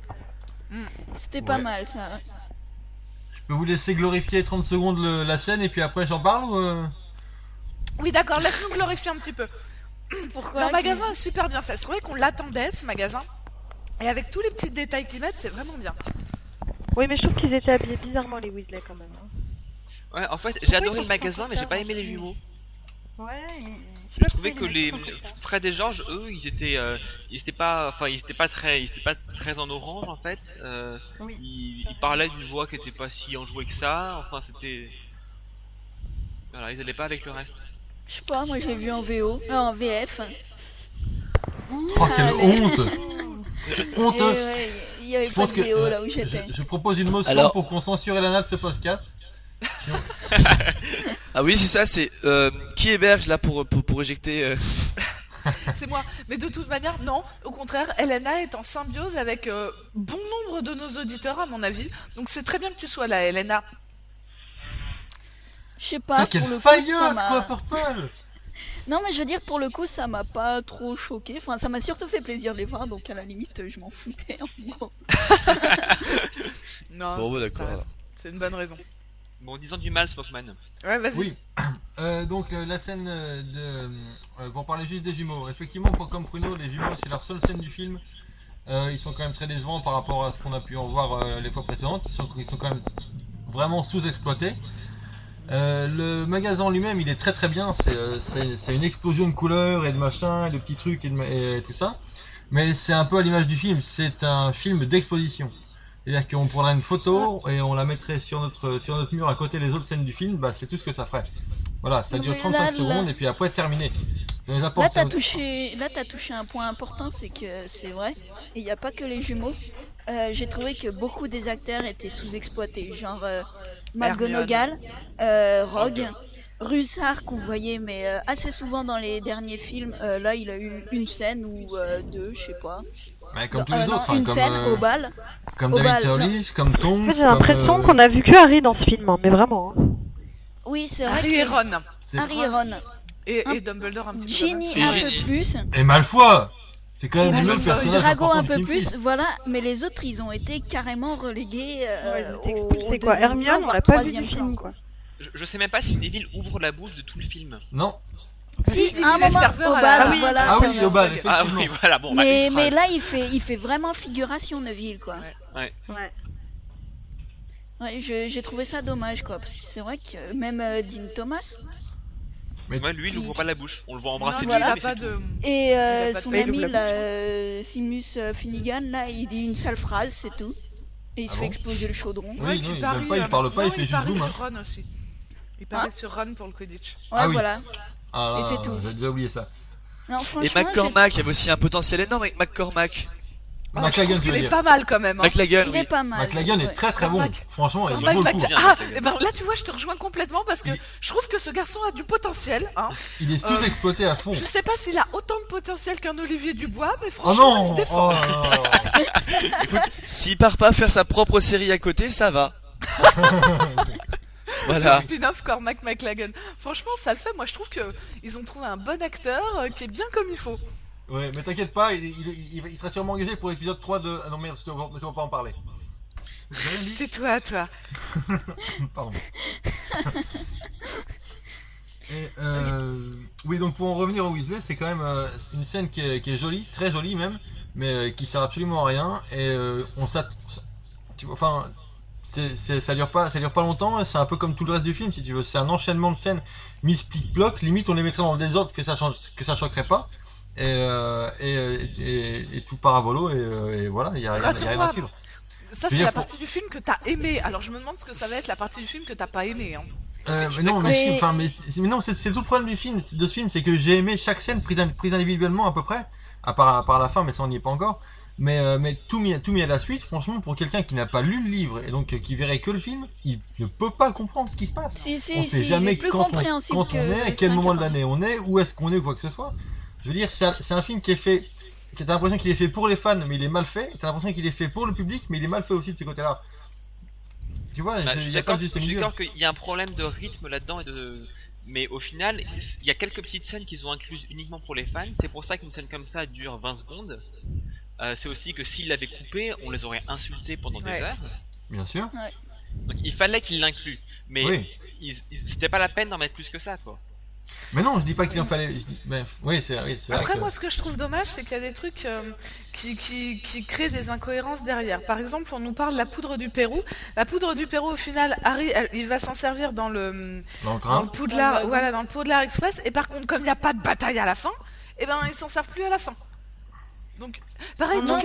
C'était pas Ouais. mal, ça. Je peux vous laisser glorifier 30 secondes la scène et puis après j'en parle ou Oui, d'accord, laisse-nous glorifier un petit peu. Pourquoi Leur tu- magasin est super bien fait. C'est vrai qu'on l'attendait, ce magasin. Et avec tous les petits détails qu'ils mettent, c'est vraiment bien. Oui, mais je trouve qu'ils étaient habillés bizarrement, les Weasley, quand même. Hein. Ouais, en fait, j'ai adoré ils le sont magasin, mais j'ai pas confortables, aimé les en fait. jumeaux. Ouais, Je trouvais que les Fred et George, eux, ils étaient pas très en orange en fait. Oui. Ils parlaient d'une voix qui était pas si enjouée que ça. Enfin, c'était. Voilà, ils allaient pas avec le reste. Je sais pas, moi j'ai vu en VO, en VF. Oh quelle Allez. honte. C'est honteux. Et ouais, il y avait Je pas pense de que vidéo là où j'étais. je propose une motion Alors- pour qu'on censure Elana de ce podcast. Si on- Ah oui, c'est ça, c'est qui héberge là pour éjecter. C'est moi. Mais de toute manière, non. Au contraire, Elena est en symbiose avec bon nombre de nos auditeurs, à mon avis. Donc c'est très bien que tu sois là, Elena. Je sais pas, Putain, quelle pour le coup, ça failleuse m'a- quoi, Purple. Non mais je veux dire, pour le coup, ça m'a pas trop choqué. Enfin, ça m'a surtout fait plaisir de les voir, donc à la limite, je m'en foutais en gros. Non, Bon, c'est- d'accord. t'as raison. C'est une bonne raison. Bon, disons du mal, Smokeman. Ouais, vas-y. Oui. Donc la scène pour parler juste des jumeaux. Effectivement, comme Pruno, les jumeaux c'est leur seule scène du film. Ils sont quand même très décevants par rapport à ce qu'on a pu en voir les fois précédentes. Ils sont quand même vraiment sous-exploités. Le magasin en lui-même, il est très très bien. C'est une explosion de couleurs et de machins, et de petits trucs et tout ça. Mais c'est un peu à l'image du film. C'est un film d'exposition. C'est-à-dire qu'on prendrait une photo et on la mettrait sur notre mur à côté des autres scènes du film. Bah, c'est tout ce que ça ferait. Voilà, ça Non, dure mais 35 là- secondes et puis après terminé. Ça les Là, apporte. t'as touché un point important, c'est que c'est vrai. Il n'y a pas que les jumeaux. J'ai trouvé que beaucoup des acteurs étaient sous-exploités, genre McGonagall, Rogue, Russard qu'on voyait mais assez souvent dans les derniers films. Là, il a eu une scène ou deux, je sais pas. Ouais, comme tous les Non, autres, hein, une scène au bal. comme au David bal, Turlish, comme En Tonks, fait, j'ai l'impression comme, qu'on a vu que Harry dans ce film, hein, mais vraiment. Hein. Oui, c'est vrai. Harry et que Ron. Harry et Ron. Et Dumbledore un petit peu. Ginny Et un Ginny. peu plus. Et Malfoy. C'est quand même Et le Malfoy. personnage Drago important un du peu film plus, Kiss. voilà, mais les autres ils ont été carrément relégués C'est quoi, Hermione, on l'a pas vu du film, quoi. Je sais même pas si Neville ouvre la bouche de tout le film. Non. Si, Il à un est moment, serveur au à bal, la- voilà. Ah oui, au bal, Ah effectivement. oui, voilà, bon, bah, Mais, une mais phrase. là, il fait vraiment figuration Neville, quoi. Ouais. Ouais. Ouais, j'ai trouvé ça dommage, quoi, parce que c'est vrai que même Dean Thomas Ouais, lui, il ouvre pas la bouche. On le voit embrasser Non, du il a nez, mais pas c'est de. tout. et a pas de son taille, ami, ouvre là, Seamus Finnegan, là, il dit une seule phrase, c'est tout. Et il Ah se bon fait exploser le chaudron. Oui, Ouais, non, tu il paries, même pas, il parle pas, non, il fait juste parie boum. sur Ron aussi. Il parie sur Ron pour le Quidditch. Ouais, Ah oui. voilà. Ah Et là, c'est tout. j'ai déjà oublié ça. Non, Et franchement, McCormack, il y avait aussi un potentiel énorme avec McCormack. Ah, je McLaggen, trouve tu qu'il veux est dire. pas mal quand même. Hein. McLaggen, il oui. est pas mal. McLaggen est ouais. très très bon. Cormac. Franchement, il Cormac vaut le coup. Mac- bien, Ah, McLaggen. et ben là tu vois, je te rejoins complètement parce que je trouve que ce garçon a du potentiel. Hein. Il est sous-exploité à fond. Je sais pas s'il a autant de potentiel qu'un Olivier Dubois, mais Oh franchement, il se non. défend. Oh là là. Écoute, s'il part pas faire sa propre série à côté, ça va. Voilà. Le spin-off Cormac McLaggen. Franchement, ça le fait. Moi, je trouve que ils ont trouvé un bon acteur qui est bien comme il faut. Ouais, mais t'inquiète pas, il sera sûrement engagé pour l'épisode 3 de... Ah non merde, on va pas en parler. J'ai rien dit. Tais-toi, toi. Pardon. Et oui, donc pour en revenir au Weasley, c'est quand même une scène qui est jolie, très jolie même, mais qui sert absolument à rien. Et on s'attend... Enfin, ça dure pas longtemps, c'est un peu comme tout le reste du film si tu veux. C'est un enchaînement de scènes mises plic-ploc, limite on les mettrait dans le désordre que ça choquerait pas. Et tout part à volo et voilà, il y a rien à suivre. Ça, Je veux c'est la dire, partie du film que t'as aimé. Alors, je me demande ce que ça va être la partie du film que t'as pas aimé. Hein. Mais non, mais, si, enfin, mais non, c'est tout le problème de ce film, c'est que j'ai aimé chaque scène prise individuellement à peu près, à part la fin, mais ça on n'y est pas encore. Mais tout mis à la suite, franchement, pour quelqu'un qui n'a pas lu le livre et donc qui verrait que le film, il ne peut pas comprendre ce qui se passe. Si, On sait il jamais est plus quand on compréhensible est, à que quel moment de 5 heures. l'année on est, où est-ce qu'on est ou quoi que ce soit. Je veux dire, c'est un film qui est fait, t'as l'impression qu'il est fait pour les fans, mais il est mal fait. T'as l'impression qu'il est fait pour le public, mais il est mal fait aussi de ce côté-là. Tu vois, Bah, il y a pas juste je suis milieu. d'accord qu'il y a un problème de rythme là-dedans mais au final, il y a quelques petites scènes qu'ils ont incluses uniquement pour les fans. C'est pour ça qu'une scène comme ça dure 20 secondes. C'est aussi que s'ils l'avaient coupé, on les aurait insultés pendant des heures. Bien sûr. Donc il fallait qu'ils l'incluent. Mais Oui. c'était pas la peine d'en mettre plus que ça, quoi. Mais non, je dis pas qu'il en fallait. Mais oui, c'est vrai. Après, que... moi, ce que je trouve dommage, c'est qu'il y a des trucs qui créent des incohérences derrière. Par exemple, on nous parle de la poudre du Pérou. La poudre du Pérou, au final, Harry, il va s'en servir dans le Poudlard, voilà, dans le Poudlard Express. Et par contre, comme il n'y a pas de bataille à la fin, eh ben, ils s'en servent plus à la fin. Donc, pareil, toute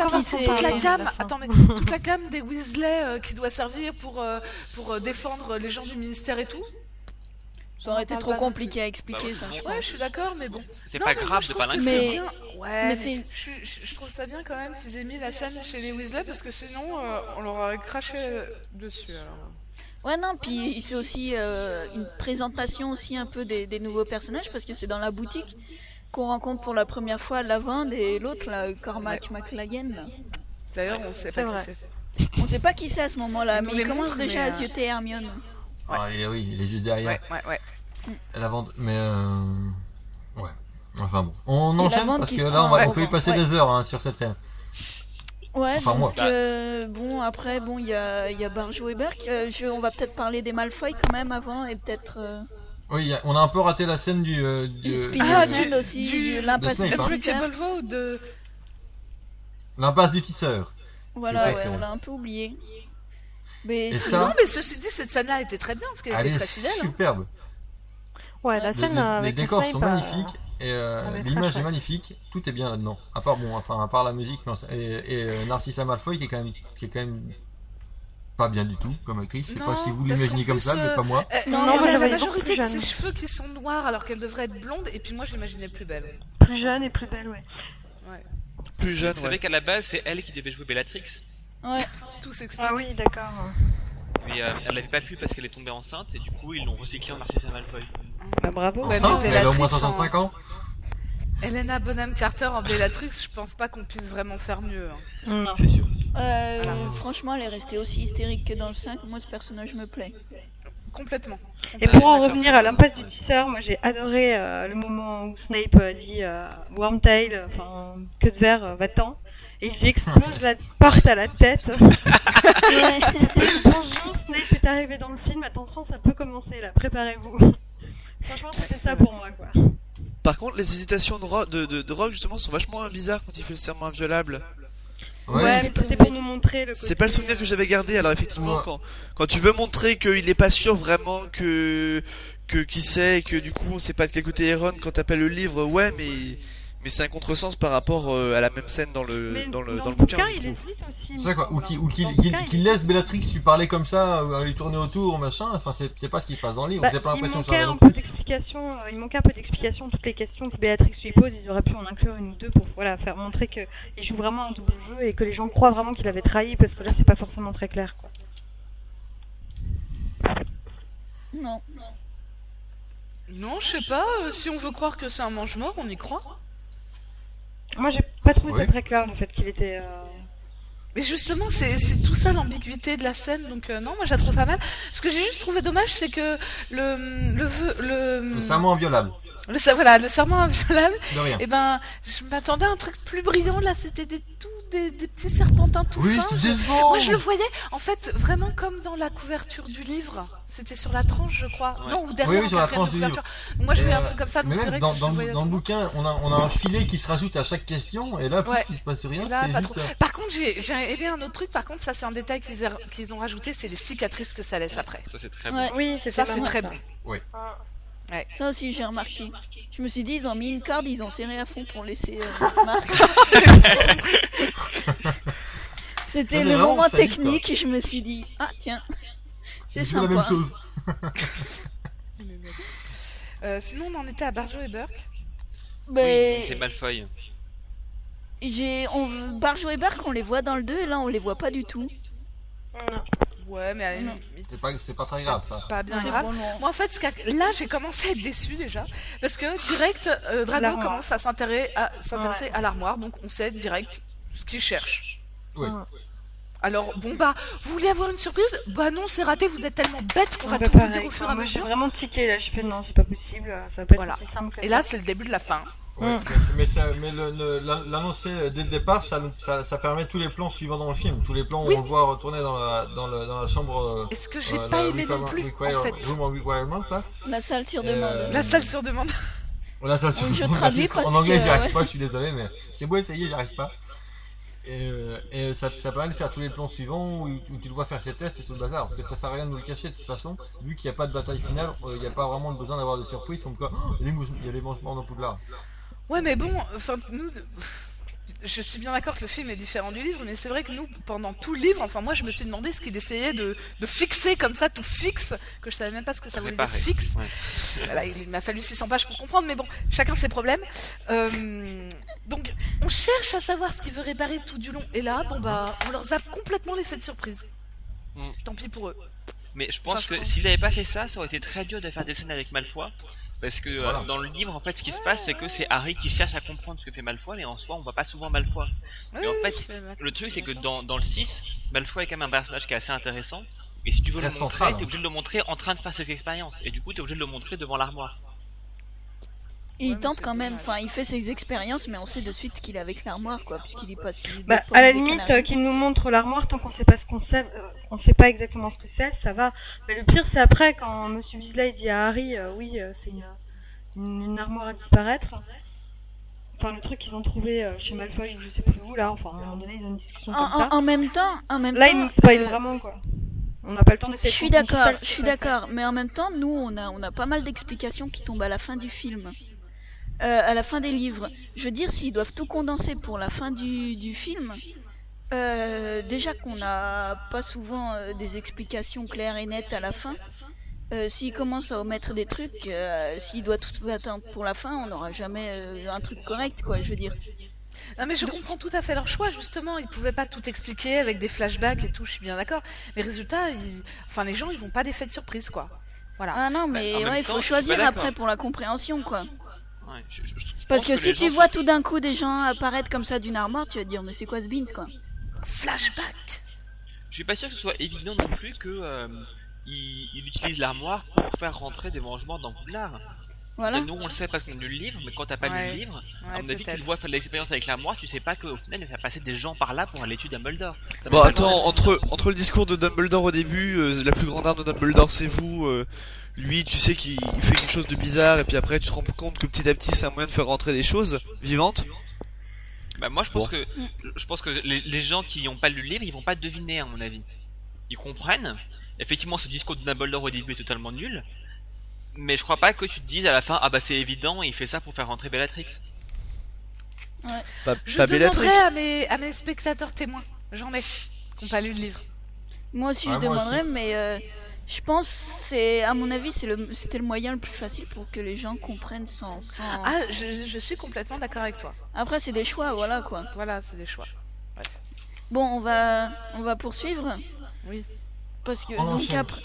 la gamme des Weasley qui doit servir pour défendre les gens du ministère et tout. Ça aurait été trop compliqué à expliquer, Bah, ça. ouais, je Ouais, pense. je suis d'accord, mais bon. C'est Non, pas mais moi, grave je de trouve pas que l'inclure. c'est Mais- bien. Ouais, mais mais je trouve ça bien quand même qu'ils aient mis la scène chez les Weasley parce que sinon on leur aurait craché dessus. Alors. Ouais, non, puis c'est aussi une présentation aussi un peu des nouveaux personnages parce que c'est dans la boutique qu'on rencontre pour la première fois Lavande et l'autre, là, Cormac McLaggen. Là. D'ailleurs, on sait pas vrai. qui c'est. On sait pas qui c'est à ce moment-là, Ils nous mais les il commence montrent, déjà mais, à zioter Hermione. Ah, oui, il est juste derrière. Ouais. La vente, mais ouais. Enfin bon, on Et la enchaîne vente parce qui que se là prend on un peut y rebond. passer Ouais. des heures sur cette scène. Ouais, Enfin, donc moi. bon, après, bon, il y a Barjo et Berk. On va peut-être parler des Malfoy quand même avant et peut-être Oui, on a un peu raté la scène du Spinel aussi, du- de l'impasse de Snape, du hein. Tisseur. Unbreakable Vow de. l'impasse du tisseur. Voilà, J'ai ouais, préféré. on l'a un peu oublié. Mais Et c'est- ça, Non, mais ceci dit, cette scène-là était très bien parce qu'elle elle était est très fidèle. Hein. superbe. Ouais, la scène Les avec décors Snape, sont magnifiques et avec l'image Snape, est magnifique. Tout est bien là-dedans. À part la musique, non, et Narcissa Malfoy qui est quand même pas bien du tout comme actrice. Je sais pas Non, si vous parce l'imaginez qu'en comme ça, plus, mais pas moi. Non, elle moi, je a la la voyais beaucoup majorité plus de ses jeune. cheveux qui sont noirs alors qu'elle devrait être blonde, et puis moi je l'imaginais plus belle. Plus jeune et plus belle, ouais. Plus jeune, Vous ouais. savez qu'à la base, c'est elle qui devait jouer Bellatrix. Ouais. Tout s'explique. Ah oui, d'accord. Mais elle avait pas pu parce qu'elle est tombée enceinte et du coup ils l'ont recyclée en Narcissa Malfoy. Bah bravo. Ouais, Enceinte, mais mais elle a au moins Bellatrix, 65 ans. Helena Bonham Carter en Bellatrix, je pense pas qu'on puisse vraiment faire mieux. Hein. Non. C'est sûr. Franchement, elle est restée aussi hystérique que dans le 5. Moi, ce personnage me plaît. Complètement. Et pour en D'accord, revenir c'est à l'impasse du tisseur, moi j'ai adoré le moment où Snape dit Wormtail, enfin, queue de verre, va-t'en. Et il lui explose la porte à la tête. Bonjour, Snape est arrivé dans le film, attention, ça peut commencer là, préparez-vous. Franchement, c'était ça pour moi, quoi. Par contre, les hésitations de Rogue, justement, sont vachement bizarres quand il fait le serment inviolable. Ouais, Ouais, c'est mais c'était pour nous montrer le côté... C'est pas le souvenir que j'avais gardé. Alors effectivement, Ouais. quand tu veux montrer qu'il est pas sûr vraiment que qui sait et que du coup on sait de quel côté est Ron quand t'appelles le livre, ouais, mais c'est un contresens par rapport à la même scène dans le bouquin, je il trouve. existe aussi. c'est ça quoi. Ou Dans qu'il le bouquin, il laisse Bellatrix lui parler comme ça, lui tourner autour, machin. Enfin, c'est pas ce qui se passe dans le livre. Bah, Vous avez pas il l'impression que ça manquait va un non peu plus. d'explications, il manquait un peu d'explications, toutes les questions que Béatrix lui pose, ils auraient pu en inclure une ou deux pour voilà, faire montrer qu'il joue vraiment un double jeu et que les gens croient vraiment qu'il avait trahi, parce que là c'est pas forcément très clair, quoi. Non. Non, je sais pas, si on veut croire que c'est un mange-mort, on y croit. Moi j'ai pas trouvé Oui. ça très clair le fait qu'il était... Mais justement, c'est tout ça l'ambiguïté de la scène, donc non, moi je la trouve pas mal. Ce que j'ai juste trouvé dommage, c'est que Le serment inviolable. le serment inviolable, De rien. et ben, je m'attendais à un truc plus brillant, là c'était des petits serpentins tout Oui, fins. c'était décevant. Moi je le voyais, en fait, vraiment comme dans la couverture du livre. C'était sur la tranche, je crois. Ouais. Non, ou derrière Oui, sur la tranche du couverture. Donc moi j'ai vu un Euh, truc comme ça, donc Mais c'est même vrai dans, que dans, je voyais dans le bouquin, on a un filet qui se rajoute à chaque question, et là, Ouais. il se passe rien. Et là, C'est pas juste... trop. Par contre, j'ai aimé un autre truc. Par contre, ça, c'est un détail qu'ils ont rajouté, c'est les cicatrices que ça laisse après. Ça c'est très Ouais. bon. Oui, Ça, c'est marrant, très ça. bon. Ça aussi, j'ai remarqué. Je me suis dit, ils ont mis une corde, ils ont serré à fond pour laisser marque. C'était Ça, c'est le vraiment moment sadique, technique et je me suis dit, ah tiens, c'est Il joue la sympa. même chose. Sinon, on en était à Barjo et Burke. Mais Oui, c'est Malfoy. Barjo et Burke, on les voit dans le 2 et là on les voit pas du tout. Non. Ouais, mais à la Non. limite, C'est pas très grave, ça. pas bien C'est grave. bon, non. Moi, en fait, là, j'ai commencé à être déçue déjà. Parce que direct, Drago L'armoire. commence à s'intéresser à l'armoire. Donc, on sait direct ce qu'il cherche. Oui. Alors, bon, bah, vous voulez avoir une surprise? Bah, non, c'est raté, vous êtes tellement bête qu'on va Bah, tout vous pareil, dire au fur et à moi j'ai mesure. vraiment tiqué là, j'ai fait non, c'est pas possible, ça va pas être Voilà. aussi simple que Et ça. là, c'est le début de la fin. Ouais, mais l'annoncer dès le départ, ça permet tous les plans suivants dans le film. Tous les plans où Oui. on le voit retourner dans la chambre. Et ce que j'ai pas aimé non plus, en fait. Room of Requirement, ça. La salle sur demande. La salle sur demande. Là, ça, Je merci, traduis parce en anglais, que, j'y arrive ouais. pas, je suis désolé, mais c'est beau essayer, j'y arrive pas. Et ça permet de faire tous les plans suivants où tu le vois faire ses tests et tout le bazar. Parce que ça sert à rien de nous le cacher de toute façon. Vu qu'il n'y a pas de bataille finale, il n'y a pas vraiment besoin d'avoir de surprises. Comme quoi, il y a les mangements dans Poudlard. Ouais, mais bon, enfin, nous, je suis bien d'accord que le film est différent du livre, mais c'est vrai que nous, pendant tout le livre, enfin, moi, je me suis demandé ce qu'il essayait de fixer comme ça, tout fixe, que je savais même pas ce que ça voulait dire Réparer. fixe. Ouais. Voilà, il m'a fallu 600 pages pour comprendre, mais bon, chacun ses problèmes. Donc, on cherche à savoir ce qu'il veut réparer tout du long, et là, bon bah, on leur zappe complètement l'effet de surprise. Mm. Tant pis pour eux. Mais je pense Enfin, que s'ils avaient pas fait ça, ça aurait été très dur de faire des scènes avec Malfoy. Parce que Voilà. dans le livre, en fait, ce qui se passe, c'est que c'est Harry qui cherche à comprendre ce que fait Malfoy, mais en soi, on voit pas souvent Malfoy. Et en Oui, fait, c'est- le truc, c'est que dans le 6, Malfoy est quand même un personnage qui est assez intéressant. Et si tu veux Très le montrer, central. t'es obligé de le montrer en train de faire ses expériences. Et du coup, t'es obligé de le montrer devant l'armoire. Il Ouais, mais tente c'est quand même, dommage. enfin il fait ses expériences, mais on sait de suite qu'il est avec l'armoire, quoi, puisqu'il est pas si. Bah, à la limite, qu'il nous montre l'armoire, tant qu'on sait pas ce qu'on sait, on sait pas exactement ce que c'est, ça va. Mais le pire, c'est après, quand Monsieur Weasley dit à Harry, oui, c'est une armoire à disparaître. Enfin, le truc qu'ils ont trouvé chez Malfoy, je sais plus où, là, enfin, à un moment donné, ils ont une discussion comme ça. En même temps, Là, ils nous spoilent vraiment, quoi. On n'a pas le temps d'essayer Je de suis comprendre d'accord, tout ça, je suis c'est pas d'accord, mais en même temps, nous, on a pas mal d'explications qui tombent à la fin du film. À la fin des livres. Je veux dire, s'ils doivent tout condenser pour la fin du film, Déjà qu'on n'a pas souvent des explications claires et nettes à la fin. S'il commence à omettre des trucs, s'il doit tout attendre pour la fin, on n'aura jamais un truc correct, quoi, je veux dire. Non mais je comprends tout à fait leur choix, justement, ils pouvaient pas tout expliquer avec des flashbacks et tout, je suis bien d'accord. Mais résultat, les gens, ils ont pas d'effet de surprise, quoi. Voilà. Ah non, mais en même ouais, il temps, faut je suis pas choisir d'accord. après pour la compréhension, quoi. Ouais, je Parce pense que si les tu gens vois sont- tout d'un coup des gens apparaître comme ça d'une armoire, tu vas te dire, mais c'est quoi ce beans, quoi. Flashback. Je suis pas sûr que ce soit évident non plus que il utilise l'armoire pour faire rentrer des vengements dans Poudlard. Voilà. Nous on le sait parce qu'on a lu le livre, mais quand t'as pas lu Ouais. le livre, Ouais, à mon avis tu peut-être. le vois faire de l'expérience avec l'armoire, tu sais pas qu'au final il va passer des gens par là pour aller tuer Dumbledore. Ça Bon, va pas attends, entre le discours de Dumbledore au début, la plus grande arme de Dumbledore c'est vous, lui tu sais qu'il fait quelque chose de bizarre, et puis après tu te rends compte que petit à petit c'est un moyen de faire rentrer des choses vivantes. Bah moi je Bon. pense que les gens qui ont pas lu le livre, ils vont pas deviner à mon avis. Ils comprennent. Effectivement ce discours de Dumbledore au début est totalement nul. Mais je crois pas que tu te dises à la fin ah bah c'est évident, il fait ça pour faire rentrer Bellatrix. Je Pas Bellatrix. demanderai à mes spectateurs témoins, j'en ai, qui n'ont pas lu le livre. Moi aussi, Ouais, je moi demanderais, aussi. mais je pense, à mon avis, c'était le moyen le plus facile pour que les gens comprennent sans... Ah, je suis complètement d'accord avec toi. Après, c'est des choix, voilà, quoi. Voilà, c'est des choix. Bref. Bon, on va poursuivre. Oui. Parce que, On donc, enchaîne. après,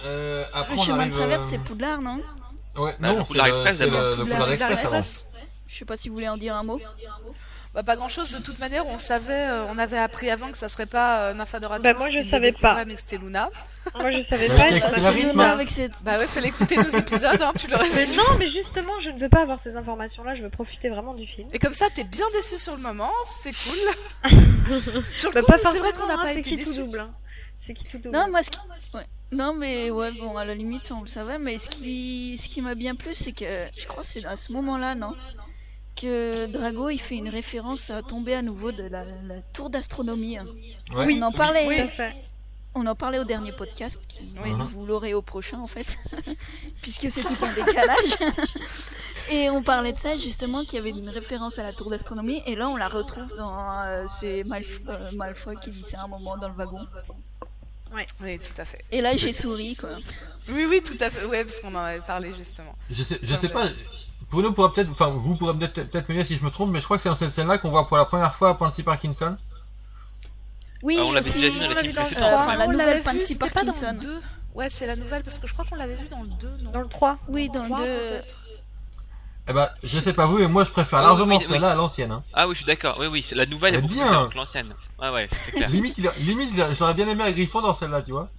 Après, le on chemin de arrive. traverse, c'est Poudlard, non? Ouais, Bah, le non, Poudlard Express, c'est d'abord. le Poudlard Express avant. Express. Je sais pas si vous voulez en dire un mot. Bah, pas grand chose, de toute manière, on savait, on avait appris avant que ça serait pas Nymphadora Bah, Tonks moi, je qui le savais découvrait, pas. mais que c'était Luna. Moi, je savais Bah, pas. qui a et ça écouté m'a la fait rythme, Luna hein. avec cette... Bah ouais, fallait écouter nos épisodes, hein, tu l'aurais Mais su. non, mais justement, je ne veux pas avoir ces informations-là, je veux profiter vraiment du film. Et comme ça, t'es bien déçu sur le moment, c'est cool. Sur le Bah, coup, pas nous, c'est vrai forcément, qu'on n'a hein, pas c'est été qui tout déçus. double. Hein. C'est qui tout double. Non, moi, ouais. Non, mais ouais, bon, à la limite, on le savait, mais ce qui m'a bien plu, c'est que, je crois que c'est à ce moment-là, non? Que Drago, il fait une référence à tomber à nouveau de la tour d'astronomie. Hein. Ouais. On en parlait, Oui. Tout à fait. on en parlait au dernier podcast, Oui. vous l'aurez au prochain en fait, puisque c'est tout un décalage. Et on parlait de ça justement, qu'il y avait une référence à la tour d'astronomie, et là on la retrouve dans c'est Malfoy qui dit ça à un moment dans le wagon. Oui, tout à fait. Et là j'ai souri quoi. Oui, tout à fait. Ouais, parce qu'on en avait parlé justement. Je sais pas. Bruno pourra peut-être, enfin vous pourrez peut-être me dire si je me trompe, mais je crois que c'est dans cette scène-là qu'on voit pour la première fois Pansy Parkinson. Oui, On l'avait aussi, déjà vu dans les on l'a films vu dans le précédents, 3, quand même. la on nouvelle l'avait vu, Pansy c'était pas dans le Parkinson. 2. Ouais, c'est la nouvelle, parce que je crois qu'on l'avait vu dans le 2, non? Dans le 3. Oui, dans le 3, 2. peut-être. Eh ben, je sais pas vous, mais moi je préfère Oh, largement oui, celle-là à l'ancienne. Hein. Ah oui, je suis d'accord. Oui, la nouvelle est Mais beaucoup bien. plus bien que l'ancienne. Ouais, c'est clair. Limite, je l'aurais bien aimé avec Griffon dans celle-là, tu vois.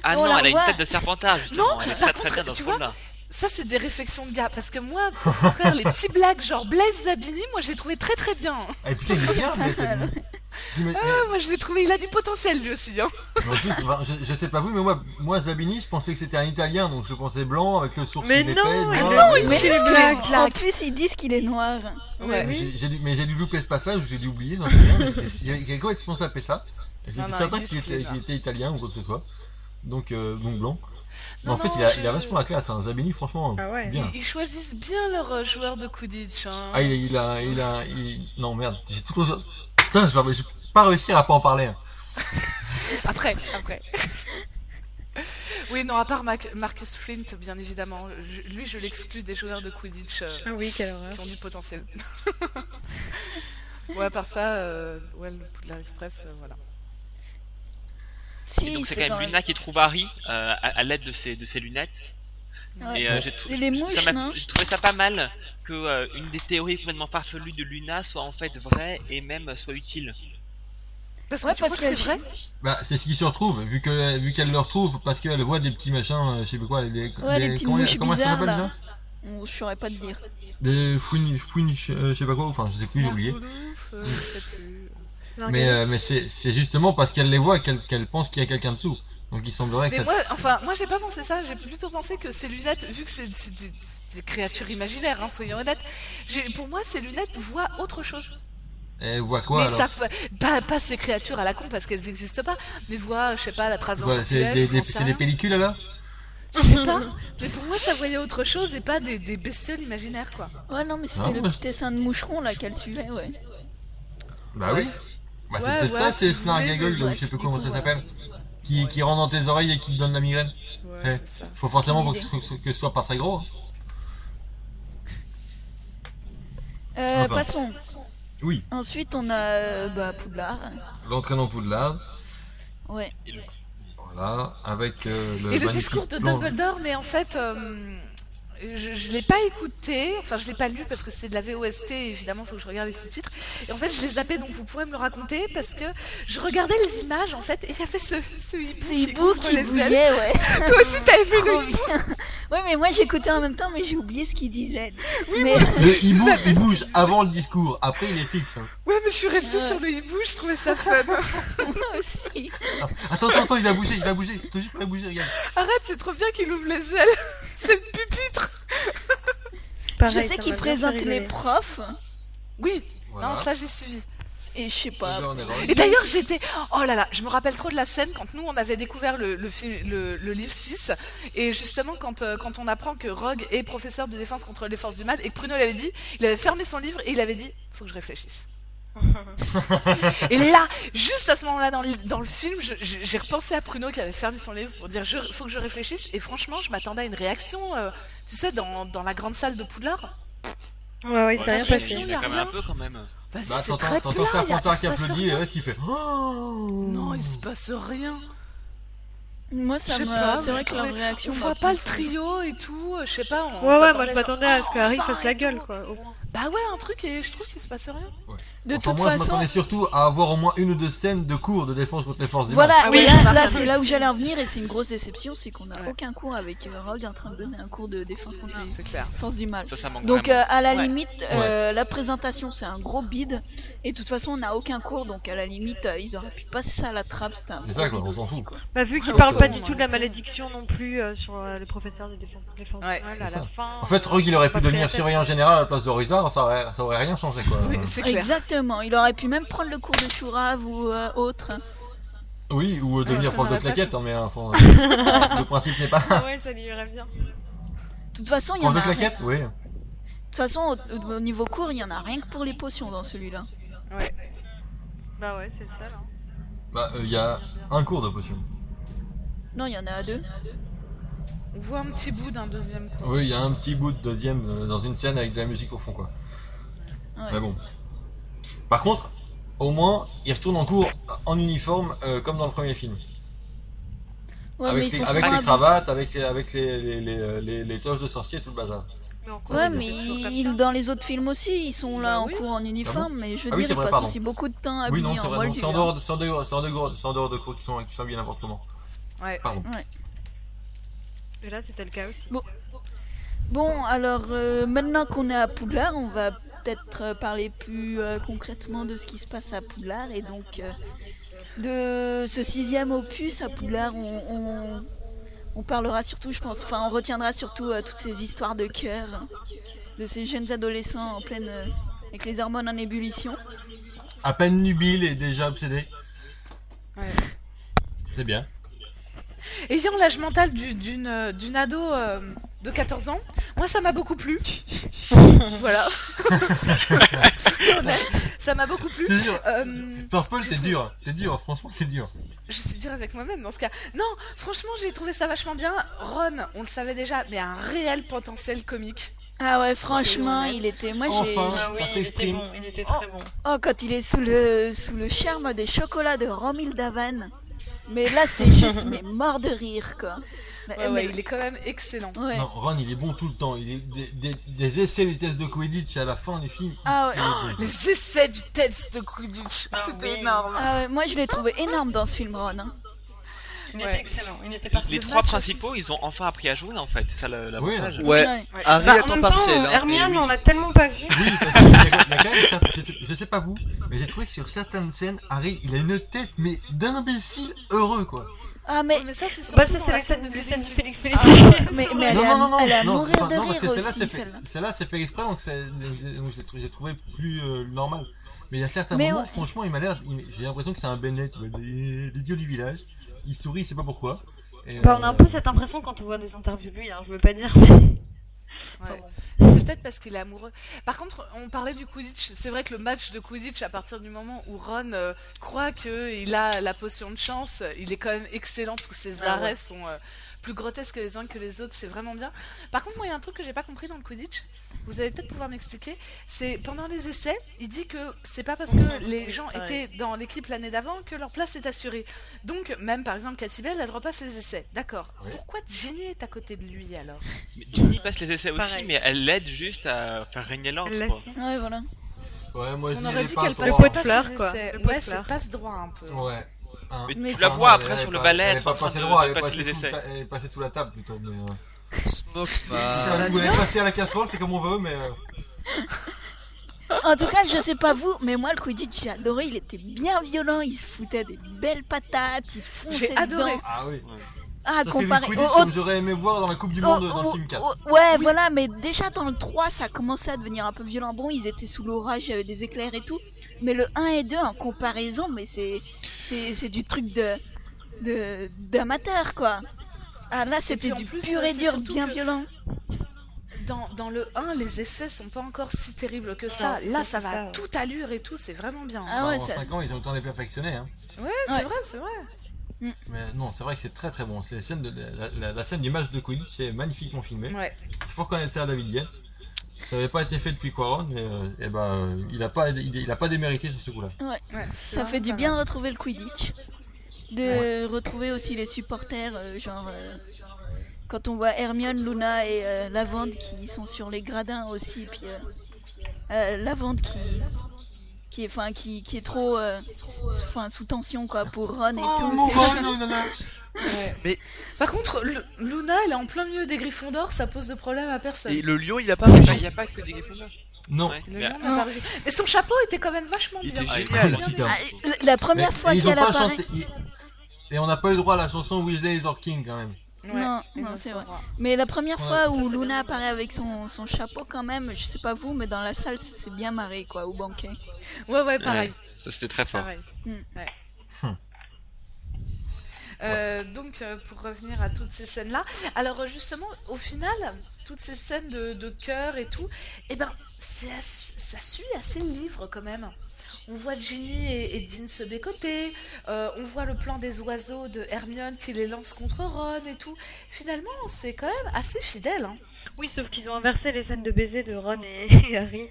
Ah On non, la elle a une revoit. tête de Serpentard justement. Non, Elle est par très très contre, bien dans tu ce vois, rôle-là. Ça, c'est des réflexions de gars. Parce que moi, au contraire, les petits blagues genre Blaise Zabini, moi, je l'ai trouvé très très bien. Eh putain, il est bien, mais Moi, je l'ai trouvé, il a du potentiel lui aussi. Hein. en plus, enfin, je sais pas vous, mais moi Zabini, je pensais que c'était un Italien, donc je le pensais blanc avec le sourcil Mais épais. non, noir, non, et, il Mais dit non, blague, en blague. plus ils disent qu'il est noir. Ouais. j'ai dû louper ce passe-là, j'ai dû oublier, j'en sais rien, mais j'ai complètement zappé ça. J'étais Non, certain ils disent qu'il qu'il est noir. était italien ou quoi que ce soit. Donc blanc. Mais Non, en fait, non, il a vachement la classe, hein. Zabini, franchement, Ah ouais. bien. Ils choisissent bien leurs joueurs de Quidditch. Hein. Ah, non, merde, j'ai tout. Putain, je vais pas réussir à pas en parler. Hein. Après. Oui, non, à part Marcus Flint, bien évidemment. Lui, je l'exclus des joueurs de Quidditch Ah oui, quelle horreur. qui ont du potentiel. Ouais, à part ça, ouais, le Poudlard Express, voilà. Si, Et donc c'est c'est quand dans même Luna qui trouve Harry à l'aide de ses lunettes. Ouais. Et Ouais. C'est les mouches, non? j'ai trouvé ça pas mal que une des théories complètement farfelues de Luna soit en fait vraie et même soit utile. Parce que Ouais, tu crois que c'est vrai? Bah, c'est ce qui se retrouve, vu qu'elle le retrouve, parce qu'elle voit des petits machins, je sais pas quoi, Ouais, les petites comment mouches ça bizarres s'appelle là. ça Je saurais pas te dire. Des fouines, je sais pas quoi, enfin, je sais plus, j'ai oublié. Smergoulouf, je sais plus. Non, Mais c'est justement parce qu'elle les voit qu'elle pense qu'il y a quelqu'un dessous. Donc il semblerait que Mais ça. moi j'ai pas pensé ça, j'ai plutôt pensé que ces lunettes, vu que c'est des créatures imaginaires, hein, soyons honnêtes, pour moi ces lunettes voient autre chose. Elle voit quoi Mais alors pas ces créatures à la con parce qu'elles n'existent pas, mais voient, je sais pas, la trace d'un Ouais, c'est sanctuaire, j'en sais c'est des rien. pellicules là. Je sais pas, mais pour moi ça voyait autre chose et pas des bestioles imaginaires quoi. Ouais, non, mais Ah, c'était le moi, petit dessin de moucheron là qu'elle suivait, ouais. Bah Ouais. oui. Bah, c'est Ouais, peut-être ouais, ça, si c'est vous Snark voulez, Gaggle, ouais, je sais plus du comment coup, ça ouais. s'appelle. Qui rentre dans tes oreilles et qui te donne la migraine. Ouais, c'est ça. Faut forcément Bonne que ce soit pas très gros. Enfin. Passons. Oui. Ensuite, on a Poudlard. L'entraînement en Poudlard. Ouais. Voilà. Avec le Et le magnifique discours de plan- Dumbledore, mais en fait, je l'ai pas écouté, enfin je l'ai pas lu parce que c'est de la VOST, et évidemment il faut que je regarde les sous-titres. Et en fait je l'ai zappé, donc vous pourrez me le raconter parce que je regardais les images en fait et il y avait ce hibou C'est qui Hibou ouvre qui les ailes. bouillait, ouais. Toi aussi t'as aimé Trop le hibou? bien. Ouais, mais moi j'écoutais en même temps, mais j'ai oublié ce qu'il disait. Oui, mais Le hibou, Ça fait il ce bouge qu'il avant le discours. Après, il est fixe. Ouais, mais je suis restée Ouais. sur le hibou, je trouvais ça fun. moi aussi. Attends, il va bouger. Je te jure qu'il va bouger, regarde. Arrête, c'est trop bien qu'il ouvre les ailes. C'est le pupitre. Pareil, Je sais ça qu'il m'a bien fait présente les rigoler. profs, Oui, Voilà. non, ça j'ai suivi. et je sais pas. Toujours en erreur. Et d'ailleurs, j'étais. Oh là là, je me rappelle trop de la scène quand nous on avait découvert le livre 6. Et justement, quand on apprend que Rogue est professeur de défense contre les forces du mal et que Pruno l'avait dit, il avait fermé son livre et il avait dit faut que je réfléchisse. Et là, juste à ce moment-là dans le film, j'ai repensé à Pruno qui avait fermé son livre pour dire faut que je réfléchisse. Et franchement, je m'attendais à une réaction, tu sais, dans la grande salle de Poudlard. Ouais, Ouais, ça a la rien réaction, passé. il y a quand même un peu quand même. Vas-y, Bah, c'est très t'entends plat, Serpentard il qui se passe applaudit et rien. le reste qui fait. Oh Non, il se passe rien. Moi, Je ça sais m'a. pas, C'est vrai je que leur trouvais- réaction. on m'a voit pas le plus- trio et tout, je sais pas. Ouais, moi s'attendait je m'attendais à ce que Harry enfin fasse la et gueule, tout. quoi. Au moins. Bah ouais, un truc et je trouve qu'il se passe rien. De Enfin, toute moi, je façon. m'attendais surtout à avoir au moins une ou deux scènes de cours de défense contre les forces du Voilà, mal. Ah mais oui, là, on a là rien c'est vu. là où j'allais en venir et c'est une grosse déception, c'est qu'on n'a Ouais. aucun cours avec Rogue en train de donner un cours de défense contre les C'est clair. forces du mal. Ça manque Donc vraiment. à la Ouais. limite, la présentation c'est un gros bide et de toute façon on n'a aucun cours donc à la limite ils auraient pu passer ça à la trappe, c'était un C'est gros ça, quoi, bide on s'en aussi, fout. quoi. Bah, vu qu'il Ouais, parle pas autant, du tout de la ouais. malédiction non plus sur les professeurs de défense. Ouais. à C'est la ça. fin. En fait, Rogue, il aurait pu pas devenir pris la surveillant général à la place de Rizard, ça aurait rien changé, quoi. Oui, c'est clair. Exactement, il aurait pu même prendre le cours de Chourave ou autre. Oui, ou devenir ça prof de m'aurait pas claquettes, fait. hein, mais enfin, le principe n'est pas tête. là. Ouais, ça lui irait bien. De toute façon, il y Prof en de a rien. claquettes, oui. De toute façon, au niveau cours, il y en a rien que pour les potions dans celui-là. Ouais. Bah ouais, c'est le seul. Hein. Bah, il y a un cours de potion. Non, il y en a deux. On voit un petit bout d'un deuxième coup. Oui, il y a un petit bout de deuxième dans une scène avec de la musique au fond, quoi. Ouais. Mais bon. Par contre, au moins, il retourne en cours en uniforme, comme dans le premier film. Ouais, mais avec ils les, sont avec souvent les habillés- cravates, avec les toches de sorcier, tout le bazar. Mais en Ça, Ouais, c'est mais bien. dans les autres films aussi, ils sont là Bah en oui. cours en uniforme, mais je veux Ah oui, dire, c'est ils vrai, passent pardon. aussi beaucoup de temps Oui, habillés non, c'est en vrai, non, c'est en moldu, dehors, c'est en dehors de cours qui sont habillés n'importe comment. Ouais. Pardon. Et là, c'était le cas aussi. Bon, alors maintenant qu'on est à Poudlard, on va peut-être parler plus concrètement de ce qui se passe à Poudlard et donc de ce 6e opus à Poudlard. On parlera surtout, je pense, enfin on retiendra surtout toutes ces histoires de cœur de ces jeunes adolescents en pleine avec les hormones en ébullition. À peine nubile et déjà obsédé. Ouais. C'est bien. Ayant l'âge mental d'une ado de 14 ans, moi ça m'a beaucoup plu. Voilà. Soyons honnêtes, ça m'a beaucoup plu. C'est dur. Purple, j'ai c'est trouvé- dur. C'est dur, franchement, c'est dur. Je suis dure avec moi-même dans ce cas. Non, franchement, j'ai trouvé ça vachement bien. Ron, on le savait déjà, mais un réel potentiel comique. Ah ouais, franchement, honnête. il était. Moi j'ai. Enfin. Ah oui, Ça s'exprime. il était très bon. Oh, quand il est sous le charme des chocolats de Romil Davan. Mais là, c'est juste mais mort de rire, quoi. Ouais, ouais, il est quand même excellent. Ouais. Non, Ron, il est bon tout le temps. Il est des essais du test de Quidditch à la fin du film. Ah ouais. il est bon. Les essais du test de Quidditch, Ah c'était oui. énorme. Ah ouais, moi je l'ai trouvé énorme dans ce film, Ron. Hein. Il Ouais. était excellent. Il était parfait. Les Le trois match principaux, ils ont enfin appris à jouer en fait, c'est ça l'avantage. Ouais, Ouais. Harry Bah, à en temps même partiel. temps, Hein, Hermione, et oui. on l'a tellement pas vu. Oui, parce qu'il y a quand même je sais pas vous, mais j'ai trouvé que sur certaines scènes, Harry, il a une tête, mais d'imbécile heureux, quoi. Ah mais. Mais ça, c'est Bah, surtout ça, dans c'est la la scène de scène Félix de Félix Félix. Ah ouais, mais elle Non, est non, non, elle est à non, mourir enfin, de non, rire parce que celle-là, aussi, celle-là. celle-là, c'est fait exprès, donc j'ai trouvé plus normal. Mais il y a certains Mais moments, ouais. franchement, j'ai l'impression que c'est un Bennett, l'idiot du village. Il sourit, il sait pas pourquoi. Et, Bah, on a un peu cette impression quand on voit des interviews de lui, hein, je veux pas dire, mais... Ouais. C'est peut-être parce qu'il est amoureux. Par contre, on parlait du Quidditch. C'est vrai que le match de Quidditch, à partir du moment où Ron croit qu'il a la potion de chance, il est quand même excellent. Tous ses arrêts sont plus grotesques les uns que les autres. C'est vraiment bien. Par contre, moi, il y a un truc que j'ai pas compris dans le Quidditch. Vous allez peut-être pouvoir m'expliquer. C'est pendant les essais, il dit que c'est pas parce que les gens étaient dans l'équipe l'année d'avant que leur place est assurée. Donc, même par exemple, Katy Bell, elle repasse les essais. D'accord. Ouais. Pourquoi Ginny est à côté de lui alors? Mais Ginny passe les essais aussi, Pareil. mais elle l'aide juste à faire régner l'ordre, Elle quoi. Ouais, voilà. Ouais, moi je On dis aurait elle dit passe qu'elle droit. passait pot de pas fleurs, ses quoi. essais. Le pot de Ouais, c'est fleurs. passe droit un peu. Ouais. Hein. Mais Tu la Enfin, vois non, après elle sur est le pas- balai, Elle est pas passée droit, elle est passer passée les essais. elle est passée sous la table plutôt. Mais, Smoke si ma... vous voulez passer à la casserole, c'est comme on veut, mais. En tout cas, je sais pas vous, mais moi le Quidditch j'ai adoré, il était bien violent, il se foutait des belles patates, il se fonçait J'ai adoré. dedans. Ah oui. Ah, Ça, c'est le comparé Quidditch au- comme j'aurais aimé voir dans la Coupe du Monde dans le film 4. ouais, voilà, mais déjà dans le 3, ça commençait à devenir un peu violent. Bon, ils étaient sous l'orage, il y avait des éclairs et tout. Mais le 1 et 2, en comparaison, mais c'est du truc d'amateur, quoi. Ah, là, puis, c'était en du plus, pur et c'est dur, surtout bien que- violent. Dans le 1, les effets sont pas encore si terribles que ça. Non, Là, c'est ça va ça, à ouais. toute allure et tout, c'est vraiment bien. Ah ouais, en ça... 5 ans, ils ont eu le temps de les perfectionner. Hein. Ouais, c'est Ouais. vrai, c'est vrai. Mais non, c'est vrai que c'est très très bon. Les scènes la scène du match de Quidditch est magnifiquement filmée. Ouais. Il faut reconnaître ça à David Yates. Ça n'avait pas été fait depuis Quaron, mais il a pas démérité sur ce coup-là. Ouais, c'est Ça vraiment fait du pas bien de mal. retrouver le Quidditch. De retrouver aussi les supporters, quand on voit Hermione, Luna et Lavande qui sont sur les gradins aussi, puis Lavande qui est trop sous tension quoi pour Ron et Oh tout. mon c'est- god, non, non, non. Ouais. Mais- Par contre, Luna, elle est en plein milieu des Gryffondors, ça pose de problème à personne. Et le lion, il a pas rugi. Il n'y a pas que des Gryffondors. Non. Ouais. Le Mais- lion n'a pas réussi. Mais son chapeau était quand même vachement Il bien. était Ah, génial. il est super. Ah, la première fois Mais ils ont qu'elle pas apparaît. chanté. Et on n'a pas eu droit à la chanson Weasley is our king quand même. Ouais, Non, et non, notre c'est vrai. roi. Mais la première Ouais. fois où Luna apparaît avec son chapeau quand même, je sais pas vous, mais dans la salle c'est bien marré quoi, au banquet. Ouais, pareil. Ça c'était très fort. Pareil. Hmm. Ouais. Hmm. Donc, pour revenir à toutes ces scènes-là, alors justement, au final, toutes ces scènes de cœur et tout, eh ben, ça suit assez le livre quand même. On voit Ginny et Dean se bécoter, on voit le plan des oiseaux de Hermione qui les lance contre Ron et tout. Finalement, c'est quand même assez fidèle. Hein. Oui, sauf qu'ils ont inversé les scènes de baiser de Ron et Harry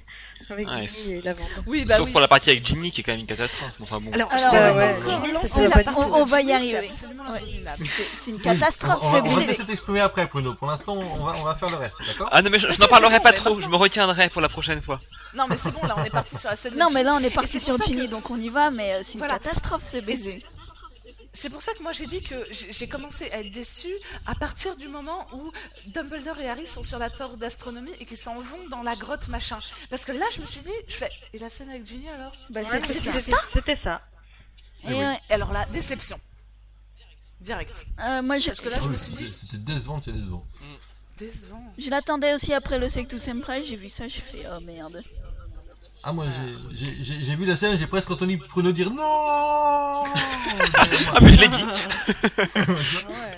avec Ouais, Ginny et Lavande. Oui, Sauf pour la partie avec Ginny qui est quand même une catastrophe. Mais enfin bon. Alors, Alors, je n'avais ouais, pas encore ouais. lancé C'est la pas partie du on de va y Ginny, arriver. c'est absolument Ouais. abominable. C'est une Oui, catastrophe. on va mais te bon. laisser t'exprimer après, Bruno. Pour l'instant, on va faire le reste, d'accord? Ah non mais je si, n'en parlerai c'est bon, pas mais trop, maintenant- je me retiendrai pour la prochaine fois. Non, mais c'est bon, là, on est parti sur la scène de Non Ginny. mais là on est c'est parti pour sur ça Ginny que- donc on y va mais c'est une Voilà. catastrophe ce Et baiser. c'est pour ça que moi j'ai dit que j'ai commencé à être déçue à partir du moment où Dumbledore et Harry sont sur la tour d'astronomie et qu'ils s'en vont dans la grotte machin. Parce que là je me suis dit, et la scène avec Ginny alors? Bah, Ouais, c'était ça. ça. C'était ça. Et oui. ouais, Et alors là, déception. Direct. moi Parce que là je Oui, me suis dit, c'était décevant, c'est décevant. décevant. je l'attendais aussi après le Sectus Sempra, j'ai vu ça, j'ai fait oh merde. Ah, moi j'ai vu la scène, j'ai presque entendu Bruno dire non. Ah mais je l'ai dit. Ouais.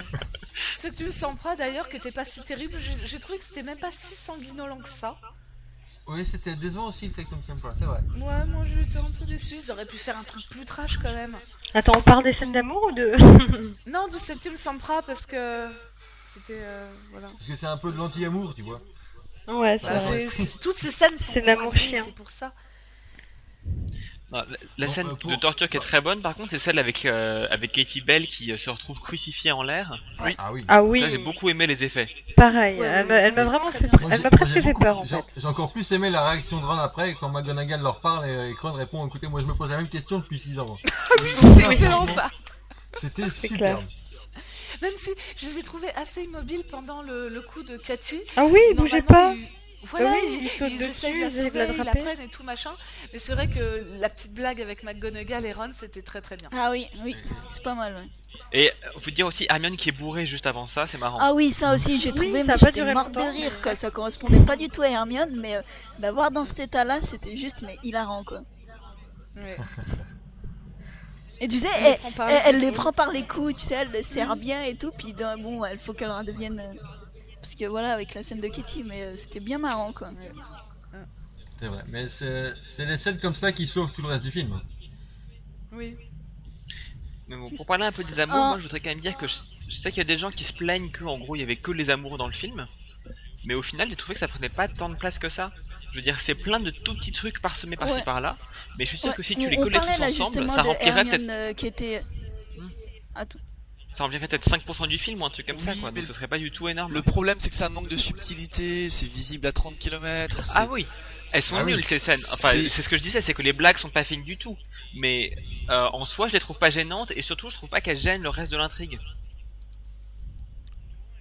Ce que tu sens pas d'ailleurs qui était pas si terrible, j'ai trouvé que c'était même pas si sanguinolent que ça. Oui, c'était décevant aussi le Sectum Sempra, c'est vrai. Ouais, moi j'étais un peu déçue, ils auraient pu faire un truc plus trash quand même. Attends, on parle des scènes d'amour ou de... Non, du Septium Sempra parce que c'était voilà. Parce que c'est un peu de l'anti-amour, tu vois. Ouais, c'est Bah, vrai. toutes ces scènes sont C'est l'amour croisées, chien. c'est pour ça. Non, la Bon, scène pour- de torture qui est très bonne par contre c'est celle avec Katie Bell qui se retrouve crucifiée en l'air. Ah oui. Ah oui, Là j'ai beaucoup aimé les effets. pareil. Ouais, Elle m'a vraiment très fait... bien. Moi, Elle j'ai- m'a moi, presque j'ai fait beaucoup- peur en j'ai- fait. J'ai encore plus aimé la réaction de Ron après quand McGonagall leur parle et Ron répond écoutez, moi je me pose la même question depuis 6 ans. C'est excellent ça. C'était C'est superbe. Même si je les ai trouvés assez immobiles pendant le coup de Cathy. Ah oui, bougez Normalement, pas. Voilà, Ah oui, ils sautent ils dessus, essayent de la ils essayent de sauver, la ils la attraper. prennent et tout machin. Mais c'est vrai que la petite blague avec McGonagall et Ron, c'était très très bien. Ah oui, c'est pas mal. Ouais. Et faut dire aussi Hermione qui est bourrée juste avant ça, c'est marrant. Ah oui, ça aussi j'ai Oui, trouvé, ça mais a pas j'étais duré morte de longtemps. rire quoi, ça correspondait pas du tout à Hermione, mais d'avoir dans cet état-là c'était juste mais hilarant quoi. Ouais. Et tu sais, Elle les prend par les elle les épaules. prend par les coups, tu sais, elle les serre bien et tout, puis bon, il faut qu'elle redevienne... parce que voilà, avec la scène de Kitty, mais c'était bien marrant quoi. C'est vrai, mais c'est les scènes comme ça qui sauvent tout le reste du film. Oui. Mais bon, pour parler un peu des amours, moi je voudrais quand même dire que je sais qu'il y a des gens qui se plaignent que en gros il y avait que les amours dans le film. Mais au final, j'ai trouvé que ça prenait pas tant de place que ça. Je veux dire, c'est plein de tout petits trucs parsemés par-ci Ouais. par-là. Mais je suis sûr Ouais, que si tu les on collais parlait tous là ensemble, justement ça de remplirait peut-être. Hermione qui était. Attends. Ça remplirait peut-être 5% du film ou un truc comme ça Oui, quoi. mais Donc ce serait pas du tout énorme. Le problème, c'est que ça manque de subtilité, c'est visible à 30 km. Ah oui, elles sont Ah oui. nulles ces scènes. Enfin, C'est- c'est ce que je disais, c'est que les blagues sont pas fines du tout. Mais en soi, je les trouve pas gênantes et surtout, je trouve pas qu'elles gênent le reste de l'intrigue.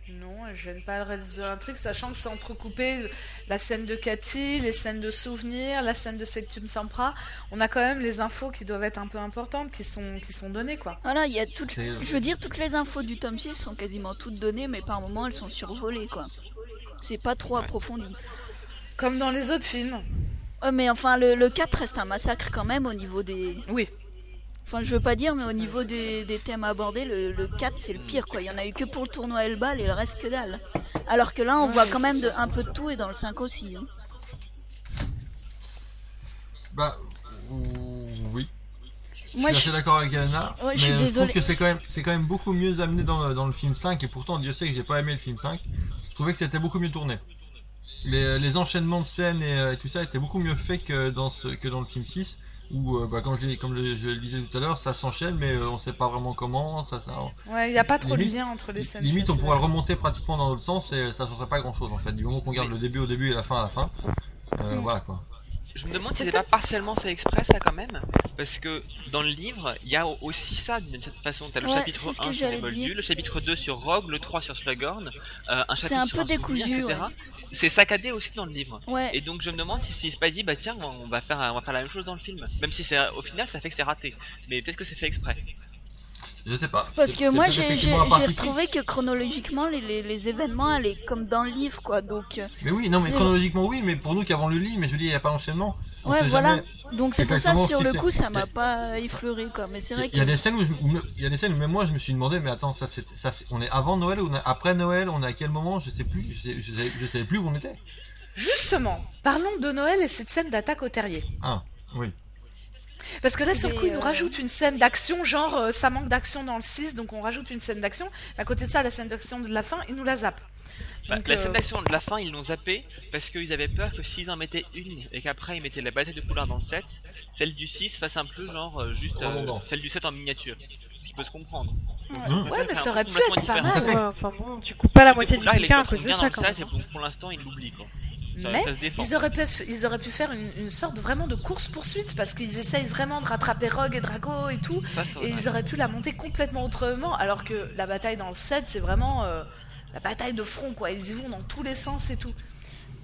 Non, elle gêne pas le reste de l'intrigue, sachant que c'est entrecoupé la scène de Cathy, les scènes de souvenirs, la scène de Sectum Sempra. On a quand même les infos qui doivent être un peu importantes, qui sont données, quoi. Voilà, il y a toutes. C'est- Je veux dire, toutes les infos du tome 6 sont quasiment toutes données, mais par moments elles sont survolées quoi. C'est pas trop approfondi. Comme dans les autres films. Mais enfin, le 4 reste un massacre quand même au niveau des. Oui. Enfin, je veux pas dire, mais au niveau des thèmes abordés, le 4 c'est le pire quoi. Il y en a eu que pour le tournoi Elbal et le reste que dalle. Alors que là, on Ouais, voit quand c'est même sûr, un c'est peu sûr. de tout et dans le 5 aussi. Hein. Bah, oui. Moi, Je suis assez d'accord avec Elena, Ouais, je mais suis je trouve désolée. que c'est quand même beaucoup mieux amené dans le film 5, et pourtant Dieu sait que j'ai pas aimé le film 5. Je trouvais que c'était beaucoup mieux tourné. Les enchaînements de scènes et tout ça étaient beaucoup mieux faits que dans le film 6, où bah, comme je le disais tout à l'heure, ça s'enchaîne mais on sait pas vraiment comment, Ouais, il n'y a pas trop Limite- de lien entre les scènes. limite je on suis pourrait le assez remonter pratiquement dans l'autre sens et ça changerait pas grand chose en fait, du moment qu'on garde le début au début et la fin à la fin. Voilà quoi. Je me demande si c'est C'était- pas partiellement fait exprès ça quand même, parce que dans le livre, il y a aussi ça d'une certaine façon. T'as le Ouais, chapitre c'est ce que 1 sur les j'allais Moldus, dire. le chapitre 2 sur Rogue, le 3 sur Slughorn, un chapitre un sur peu un souvenir, décousu, etc. ouais. C'est saccadé aussi dans le livre. Ouais. Et donc je me demande si c'est pas dit, bah tiens, on va faire la même chose dans le film. Même si c'est au final ça fait que c'est raté. Mais peut-être que c'est fait exprès. Je sais pas. Parce C'est- que c'est moi peut-être j'ai effectivement un parti pris. retrouvé que chronologiquement les événements allaient comme dans le livre quoi. Donc Mais oui, non mais C'est- chronologiquement oui, mais pour nous qui avons lu le livre, mais je veux dire il n'y a pas d'enchaînement. On ouais sait voilà. jamais. Donc c'est pour ça exactement sur si le c'est- coup ça il y m'a a- pas effleuré quoi. Mais c'est vrai Il y a que des scènes il y a des scènes où même moi je me suis demandé mais attends on est avant Noël ou on est après Noël, on est à quel moment, je sais plus, je savais plus où on était. Justement, parlons de Noël et cette scène d'attaque au terrier. Ah oui. Parce que là, sur le Mais, coup, ils nous rajoutent une scène d'action, genre ça manque d'action dans le 6, donc on rajoute une scène d'action. À côté de ça, la scène d'action de la fin, ils nous la zappent. Bah, Donc, la scène d'action de la fin, ils l'ont zappé parce qu'ils avaient peur que s'ils en mettaient une et qu'après ils mettaient la bataille de Poulard dans le 7, celle du 6 fasse un peu genre juste Redondant. celle du 7 en miniature. Ce qui peut se comprendre. Ouais, mais ça aurait pu Complètement être pas différent. mal. Ouais, enfin bon, tu coupes pas la moitié du Poulard, il bouquin à exploite cause de bien dans ça le quand 7 même. et pour l'instant il l'oublie quoi. Mais Ça se défend. ils auraient pu faire une sorte vraiment de course-poursuite parce qu'ils essayent vraiment de rattraper Rogue et Drago et tout. Ça, ça aurait Et été- ils auraient pu la monter complètement autrement, alors que la bataille dans le 7, c'est vraiment la bataille de front, quoi. Ils y vont dans tous les sens et tout.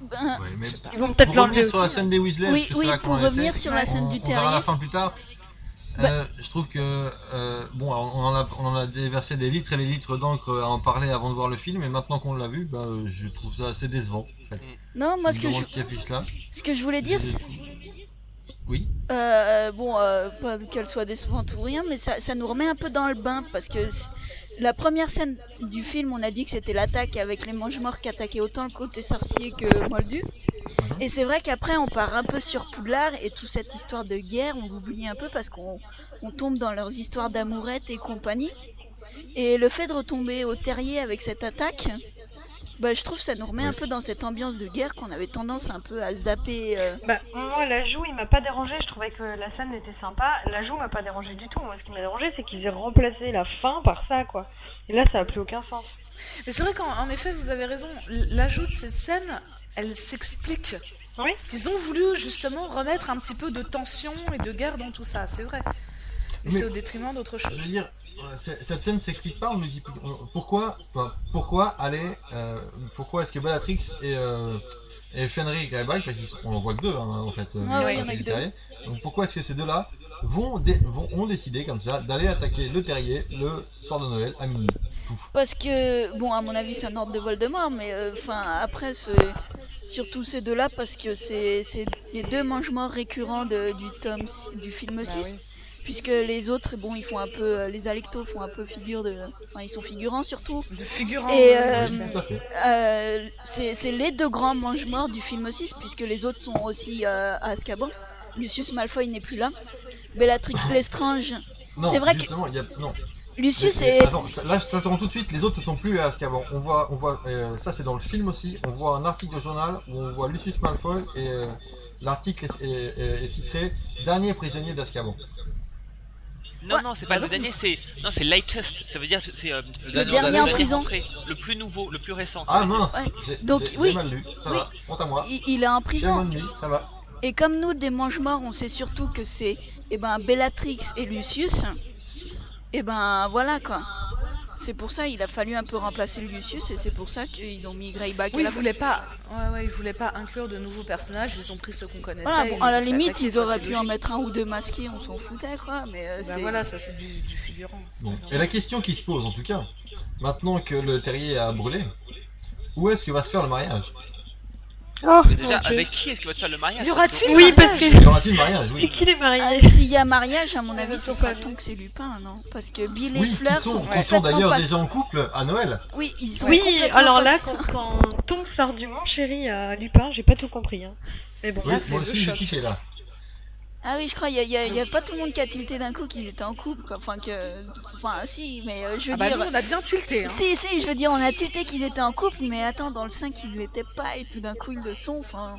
ben, Ouais, mais Ils vont peut-être pour l'enlever revenir sur la aussi. scène des Weasley, oui parce que c'est oui là pour qu'on en revenir était, sur la scène du on verra la terrier. fin plus tard. Je trouve que bon, alors, on en a déversé des litres et des litres d'encre à en parler avant de voir le film, et maintenant qu'on l'a vu, bah, je trouve ça assez décevant. En fait. Non moi Je ce me que demande qui affiche là. je voulais dire Oui. bon, pas qu'elle soit décevante ou rien, mais ça nous remet un peu dans le bain parce que la première scène du film, on a dit que c'était l'attaque avec les mange-morts qui attaquaient autant le côté sorcier que Moldu. Et c'est vrai qu'après on part un peu sur Poudlard et toute cette histoire de guerre, on l'oublie un peu parce qu'on tombe dans leurs histoires d'amourettes et compagnie. Et le fait de retomber au terrier avec cette attaque, bah je trouve que ça nous remet un peu dans cette ambiance de guerre qu'on avait tendance un peu à zapper. Bah, moi, l'ajout, il m'a pas dérangé. Je trouvais que la scène était sympa. L'ajout m'a pas dérangé du tout. Moi, ce qui m'a dérangé, c'est qu'ils aient remplacé la fin par ça, quoi. Et là, ça a plus aucun sens. Mais c'est vrai qu'en effet, vous avez raison. L'ajout de cette scène, elle s'explique. Oui. Parce qu'ils ont voulu justement remettre un petit peu de tension et de guerre dans tout ça, c'est vrai. Mais c'est au détriment d'autre Je chose. veux dire, cette scène s'explique pas, on nous dit pourquoi est-ce que Bellatrix et Fenrir et Greyback, parce qu'on en voit que deux en fait, Ouais, il y en a que du deux. terrier. Donc pourquoi est-ce que ces deux-là ont décidé comme ça d'aller attaquer le terrier le soir de Noël à minuit? Pouf. Parce que, bon, à mon avis, c'est un ordre de Voldemort, mais enfin, après, c'est surtout ces deux-là parce que c'est les deux mange-morts récurrents du film 6. Bah oui. puisque les autres, bon, ils font un peu, les Alectos font un peu figure de, enfin, ils sont figurants surtout. De figurant. Et Oui, tout à fait. c'est les deux grands mange-morts du film 6, puisque les autres sont aussi à Azkaban. Lucius Malfoy n'est plus là. Bellatrix Lestrange. Non, C'est vrai que- justement, il y a... Non. Lucius Mais, est. attends, là je t'interromps tout de suite, les autres ne sont plus à Azkaban. On voit ça c'est dans le film aussi, on voit un article de journal où on voit Lucius Malfoy et l'article est titré Dernier prisonnier d'Azkaban. Non, Ouais. non, c'est pas le dernier, c'est latest. Ça veut dire c'est Le dernier dernier en en prison. rentré, le plus nouveau, le plus récent. Ah mince, Ouais. j'ai Donc, j'ai oui. mal lu, ça Oui. va, honte à moi. Il est en Shame prison. on me, ça va. Et comme nous, des mange-morts, on sait surtout que c'est Bellatrix et Lucius. Et ben voilà quoi. C'est pour ça il a fallu un peu remplacer Lucius et c'est pour ça qu'ils ont mis Greyback Oui, à la ils voulaient pas. Ouais, ils voulaient pas inclure de nouveaux personnages. Ils ont pris ceux qu'on connaissait. Voilà, ils bon, les à la ont fait limite, attaquer, ils ça, auraient c'est pu en logique. mettre un ou deux masqués, on s'en foutait quoi, mais Bah c'est... voilà, ça c'est du figurant. c'est Bon. pas Et normal. la question qui se pose en tout cas, maintenant que le terrier a brûlé, où est-ce que va se faire le mariage? Oh, Mais déjà, ok. avec qui est-ce que va se faire le mariage? Y aura-t-il Oui, parce mariage que- Y aura-t-il mariage? C'est Oui. qui les mariés Ah, s'il y a mariage, à mon avis, ce sont sera pas Tonks et Lupin, non? Parce que Bill et Oui, Fleur qui sont complètement d'ailleurs pas- déjà en couple à Noël. Oui, ils sont Oui, complètement alors pas- là, quand Tonks sort du Mont Chéri à Lupin, j'ai pas tout compris. Hein. Mais bon. Oui, Là, c'est moi le aussi j'ai choc. kiffé là. Ah oui, je crois, il y a pas tout le monde qui a tilté d'un coup qu'ils étaient en couple, quoi. Enfin, si, mais je veux Ah bah dire... nous on a bien tilté. Hein. Si, je veux dire, on a tilté qu'ils étaient en couple, mais attends, dans le 5, ils l'étaient pas, et tout d'un coup, ils le sont, enfin...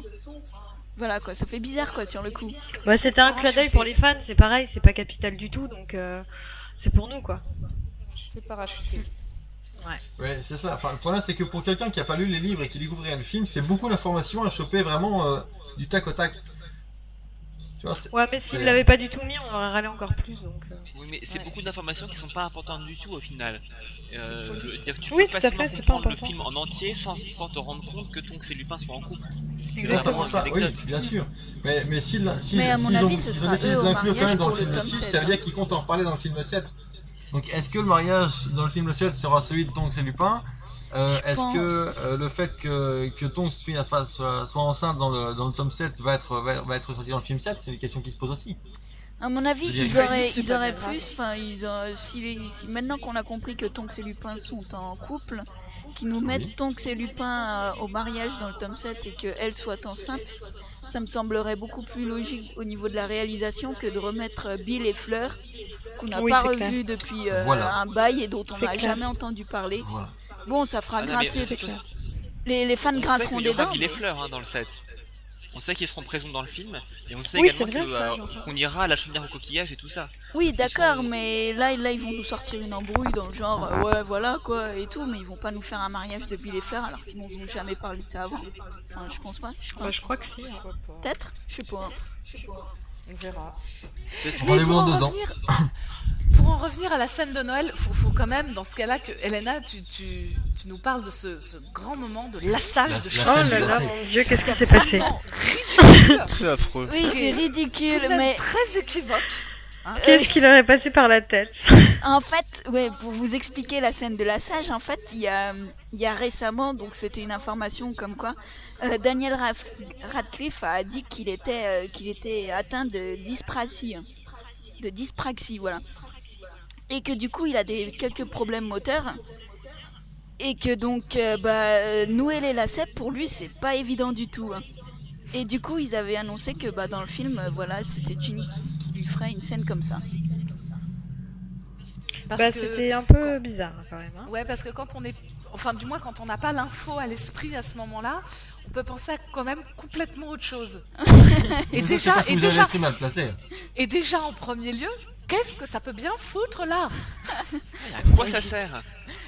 Voilà, quoi, ça fait bizarre, quoi, sur le coup. Bah, c'était un clin d'œil pour les fans, c'est pareil, c'est pas capital du tout, donc c'est pour nous, quoi. C'est parachuté. Ouais, c'est ça. Enfin, le problème c'est que pour quelqu'un qui a pas lu les livres et qui découvrirait le film, c'est beaucoup d'informations à choper vraiment du tac au tac. Tu vois, Ouais, mais s'ils c'est- l'avaient pas du tout mis, on aurait râlé encore plus, donc... Oui, mais c'est beaucoup d'informations qui sont pas importantes du tout au final. Dire que tu Oui, peux tout à facilement fait, c'est pas comprendre le important. film en entier sans te rendre compte que Tonks et Lupin sont en couple. C'est ça, pour ça, oui, Anecdote. bien sûr. Mais s'ils Mais à mon avis, ce s'ils sera ont décidé eux de au l'inclure quand mariage même dans le pour le film tome 6, 7, ça veut hein. dire qu'ils comptent en reparler dans le film 7. Donc est-ce que le mariage dans le film 7 sera celui de Tonks et Lupin? Est-ce pense. que le fait que Tonks soit enceinte dans le tome 7 va être sorti dans le film 7? C'est une question qui se pose aussi. À mon avis, Je dirais ils que auraient, c'est ils pas auraient bien grave. plus, enfin, si maintenant qu'on a compris que Tonks et Lupin sont en couple, qu'ils nous mettent Oui. Tonks et Lupin au mariage dans le tome 7 et qu'elle soit enceinte, ça me semblerait beaucoup plus logique au niveau de la réalisation que de remettre Bill et Fleur, qu'on n'a Oui, pas c'est revu depuis Voilà. un bail et dont on C'est n'a clair. jamais entendu parler. Voilà. Bon, ça fera Ah non, mais grincer, de toute façon, les fans on sait grinceront qu'il y des aura dents. Bill et Fleur hein, dans le set. On sait qu'ils seront présents dans le film, et on sait Oui, également c'est vrai, ça, j'entends. qu'on ira à la chaumière au coquillage et tout ça. Oui, d'accord, sont- mais là, ils vont nous sortir une embrouille dans le genre, ouais, voilà, quoi, et tout, mais ils vont pas nous faire un mariage de Bill et Fleur alors qu'ils n'ont jamais parlé de ça avant. Enfin, je pense pas, Bah, je crois que si. Hein. Pourquoi pas. Peut-être, je sais pas. On verra. Peut-être- Mais Rendez-vous pour dans en 2 ans. revenir, pour en revenir à la scène de Noël, faut quand même, dans ce cas-là, que Elena, tu nous parles de ce grand moment de lassage de La Oh chaussures. scène là là, du mon dieu, qu'est-ce qui C'est s'est passé absolument ridicule, C'est affreux. Oui, Ce qui c'est est tout ridicule, de même mais très équivoque. Qu'est-ce qui leur est passé par la tête? en fait, ouais, pour vous expliquer la scène de lassage, en fait, il y a récemment, donc c'était une information comme quoi, Daniel Radcliffe a dit qu'il était atteint de dyspraxie, voilà. Et que du coup, il a quelques problèmes moteurs. Et que donc, nouer les lacets, pour lui, c'est pas évident du tout. Hein. Et du coup, ils avaient annoncé que dans le film, voilà, c'était Ginny qui lui ferait une scène comme ça. Parce Bah, que, c'était un peu bizarre, quand même. Hein. ouais, parce que quand on est, enfin, du moins quand on n'a pas l'info à l'esprit à ce moment-là, on peut penser à quand même complètement autre chose. Et Mais ça, c'est déjà, parce que et vous avez déjà, l'esprit mal placé. et déjà en premier lieu, qu'est-ce que ça peut bien foutre là? À quoi ça sert?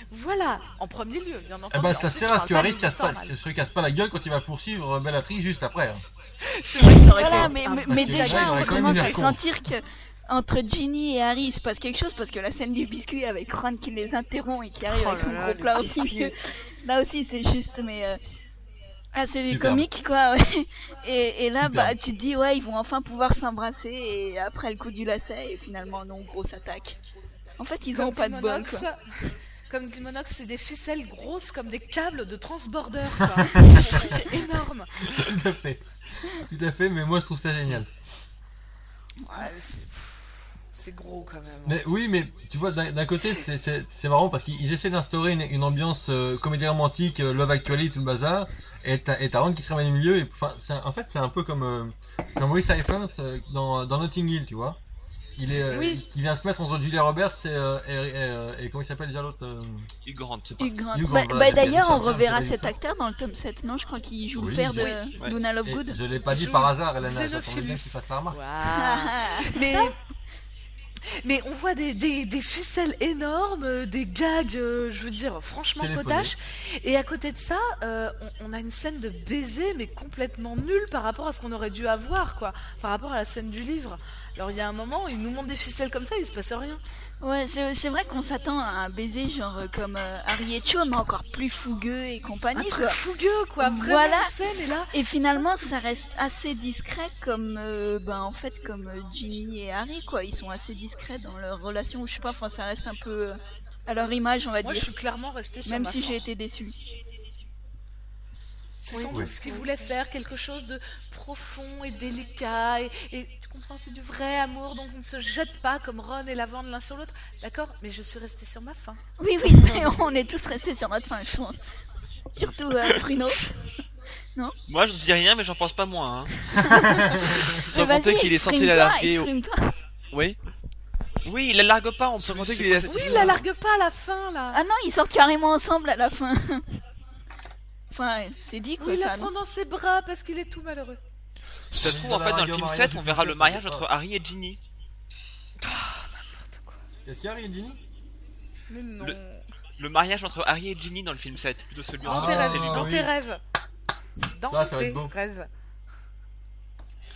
Voilà, en premier lieu, bien entendu. Eh ben ça Ensuite, sert je à parle ce que pas Harry des se casse pas la gueule quand il va poursuivre Bellatrix juste après. Hein. C'est vrai que ça aurait Voilà, été mais, un- mais, parce mais que déjà, là, il aurait on quand même commence eu à l'air con. sentir que entre Ginny et Harry il se passe quelque chose parce que la scène du biscuit avec Ron qui les interrompt et qui arrive Oh avec son là là, gros plat au le biscuit. milieu. Là aussi, c'est juste, mais. Ah, c'est du Superbe. comique quoi, ouais. Et là, Superbe. tu te dis, ouais, ils vont enfin pouvoir s'embrasser et après le coup du lacet, et finalement, non, grosse attaque. En fait, ils ont Comme pas dit de bol Monox, quoi. comme dit Monox, c'est des ficelles grosses comme des câbles de transborder. Quoi. C'est énorme. Tout à fait. Tout à fait, mais moi je trouve ça génial. Ouais, c'est gros quand même. Mais oui, mais tu vois, d'un côté, c'est marrant parce qu'ils essaient d'instaurer une ambiance comédie romantique, Love Actually, tout le bazar, et t'as Ron qui se ramène au milieu, et enfin, en fait, c'est un peu comme Maurice Ifans dans Notting Hill, tu vois. Il est, Oui. qui vient se mettre entre Julia Roberts et comment il s'appelle déjà l'autre Hugh Grant. Hugh Grant. Hugh Grant, Bah, voilà, d'ailleurs, on c'est ça, reverra c'est cet ça. acteur dans le tome 7, non? Je crois qu'il joue Oui, le père de Ouais. Luna Et Lovegood. je l'ai pas dit Joue par hasard, Elena, j'attendais bien Xenophilus. que tu fasses la remarque. Waouh. Mais on voit des ficelles énormes, des gags, je veux dire, franchement Téléphonique. potaches. Et à côté de ça, on a une scène de baiser, mais complètement nulle par rapport à ce qu'on aurait dû avoir, quoi. Par rapport à la scène du livre. Alors il y a un moment, ils nous montrent des ficelles comme ça, il se passe rien. Ouais, c'est vrai qu'on s'attend à un baiser genre comme Harry et Cho, mais encore plus fougueux et Un compagnie, truc quoi. fougueux, quoi. Vraiment, Voilà. la scène est là. Et finalement, ça reste assez discret comme, en fait, comme Ginny et Harry, quoi. Ils sont assez discrets dans leur relation, je sais pas, enfin, ça reste un peu à leur image, on va Moi, je dire. suis clairement restée sur Même ma si faim. j'ai été déçue. C'est sans doute ce qu'ils voulaient faire, quelque chose de profond et délicat. Et tu comprends, c'est du vrai amour, donc on ne se jette pas comme Ron et Lavande l'un sur l'autre. D'accord? Mais je suis restée sur ma faim. Oui, on est tous restés sur notre fin, je pense. Surtout Bruno. Moi, je ne dis rien, mais j'en pense pas moins. Hein. Sans Mais compter vas-y, qu'il est censé exprime-toi, la larguer. exprime-toi. Oui. Oui, il la largue pas en Sans plus. compter c'est qu'il est quoi assis- Oui, il la largue pas à la fin, là. Ah non, ils sortent carrément ensemble à la fin. Enfin, c'est dit quoi, Oui, il ça la annonce. prend dans ses bras parce qu'il est tout malheureux. Ça se trouve, en fait, dans le film 7, on verra le mariage entre Harry et Ginny. N'importe quoi. Est-ce qu'il y a Harry et Ginny? Mais non. Le mariage entre Harry et Ginny dans le film 7, plutôt que celui Dans en tes Ah, rêves. c'est lui. Dans oui. tes rêves. Dans Ça va tes être beau. rêves.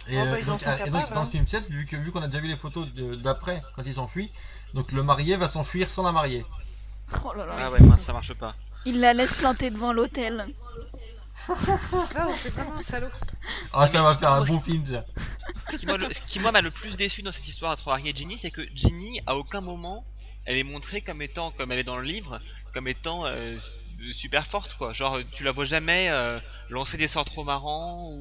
Et, Oh, bah, ils en donc, sont et donc, capables, dans hein. le film 7, vu qu'on a déjà vu les photos d'après, quand ils s'enfuient, donc le marié va s'enfuir sans la mariée. Oh là là. Ah ouais, mince, ça marche pas. Il la laisse planter devant l'hôtel. Non, c'est vraiment un salaud. Ah, ça va mais faire un moi, bon film, ça. Ce qui moi m'a le plus déçu dans cette histoire entre Harry et Ginny, c'est que Ginny, à aucun moment, elle est montrée comme étant, comme elle est dans le livre, comme étant super forte, quoi. Genre, tu la vois jamais lancer des sorts trop marrants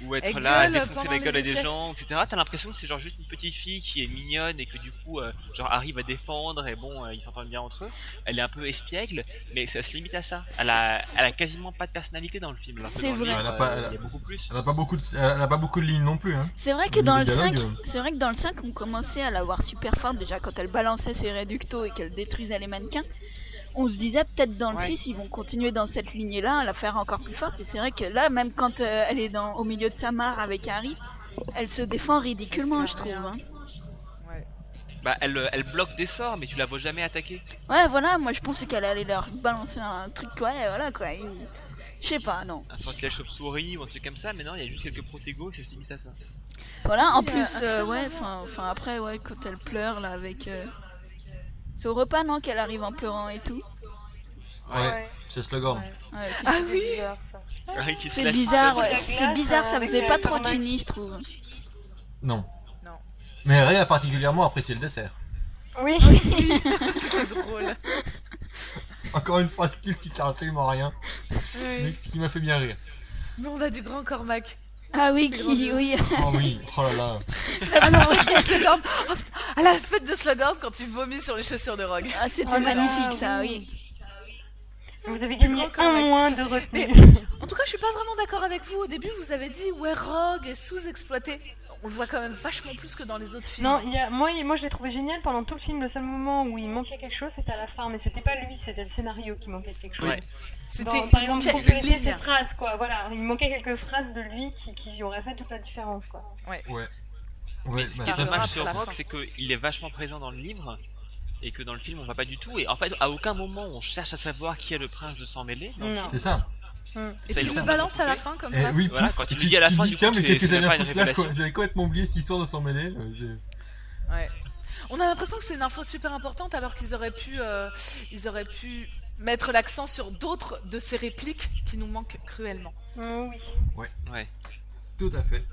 ou être Elle là à gueule défoncer pendant la gueule les à des essais. gens, etc. T'as l'impression que c'est genre juste une petite fille qui est mignonne et que du coup, genre Harry va défendre et bon, ils s'entendent bien entre eux. Elle est un peu espiègle, mais ça se limite à ça. Elle a quasiment pas de personnalité dans le film. Alors que C'est dans le vrai. livre, Elle a pas- il y a beaucoup plus. Elle a pas beaucoup de lignes non plus, hein. C'est vrai que Au dans niveau le 5, dialogue, c'est vrai que dans le 5, on commençait à la voir super forte déjà quand elle balançait ses réductos et qu'elle détruisait les mannequins. On se disait peut-être dans le Ouais. 6, ils vont continuer dans cette lignée-là, à la faire encore plus forte. Et c'est vrai que là, même quand elle est au milieu de sa mare avec Harry, elle se défend ridiculement, Elle je fait trouve. rien. Hein. Ouais. Bah, elle bloque des sorts, mais tu la vois jamais attaquer. Ouais, voilà, moi je pensais qu'elle allait leur balancer un truc, ouais, voilà quoi. Je sais pas, non. Un sortilège chauve-souris ou un truc comme ça, mais non, il y a juste quelques protégos et ça se limite à ça. Voilà, en Il y a plus, un seul ouais, moment. enfin après, ouais, quand elle pleure là avec. C'est au repas, non, qu'elle arrive en pleurant et tout. Ouais, c'est Slughorn. Ouais. Ouais, Ah oui. bizarre, ça. Harry qui se c'est lève bizarre, tout seul. ouais. La C'est glace, bizarre, ça avec faisait la pas trop tomate. Ginny, je trouve. Non. Non. Mais Ray a particulièrement apprécié le dessert. Oui. C'était drôle. Encore une phrase culte qui sert absolument à rien, mais Oui. qui m'a fait bien rire. Mais on a du grand Cormac. Ah oui, C'est qui, grandiose. oui. Oh oui, oh là là. À la fête de Slughorn. Oh, putain, à la fête de Slughorn quand il vomit sur les chaussures de Rogue. Ah, c'était Oh là là, magnifique ça, oui. Vous avez gagné Grand un Cormac. moins de retenue. En tout cas, je suis pas vraiment d'accord avec vous. Au début, vous avez dit ouais, Rogue est sous-exploité. On le voit quand même vachement plus que dans les autres films. Non, moi je l'ai trouvé génial pendant tout le film. Le seul moment où il manquait quelque chose, c'était à la fin. Mais c'était pas lui, c'était le scénario qui manquait quelque chose. Ouais. C'était Par il exemple, manquait compléter une ses ligne. phrases, quoi. Voilà, il manquait quelques phrases de lui qui auraient fait toute la différence, quoi. Ouais. Mais Ouais, ce bah qui est ça, arrivera dommage pour sur la Rogue, fin. c'est qu'il est vachement présent dans le livre et que dans le film on voit pas du tout. Et en fait, à aucun moment on cherche à savoir qui est le prince de sang mêlé. dans le Non. c'est ça. Et Ça, puis ils il l'ont le pas balance à la coupé. fin comme Eh ça. oui, Voilà, pouf, quand il tu- le dit à la tu fin, dis, du tiens, coup, mais c'est- qu'est-ce que c'est t'allais pas une foutre là, quoi. révélation. J'avais complètement oublié cette histoire de s'en mêler. Ouais. On a l'impression que c'est une info super importante alors qu'ils auraient pu mettre l'accent sur d'autres de ces répliques qui nous manquent cruellement. Oui. Ouais. Tout à fait.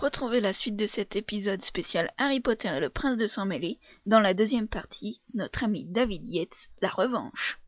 Retrouvez la suite de cet épisode spécial Harry Potter et le Prince de Sang Mêlé dans la deuxième partie, notre ami David Yates, la revanche.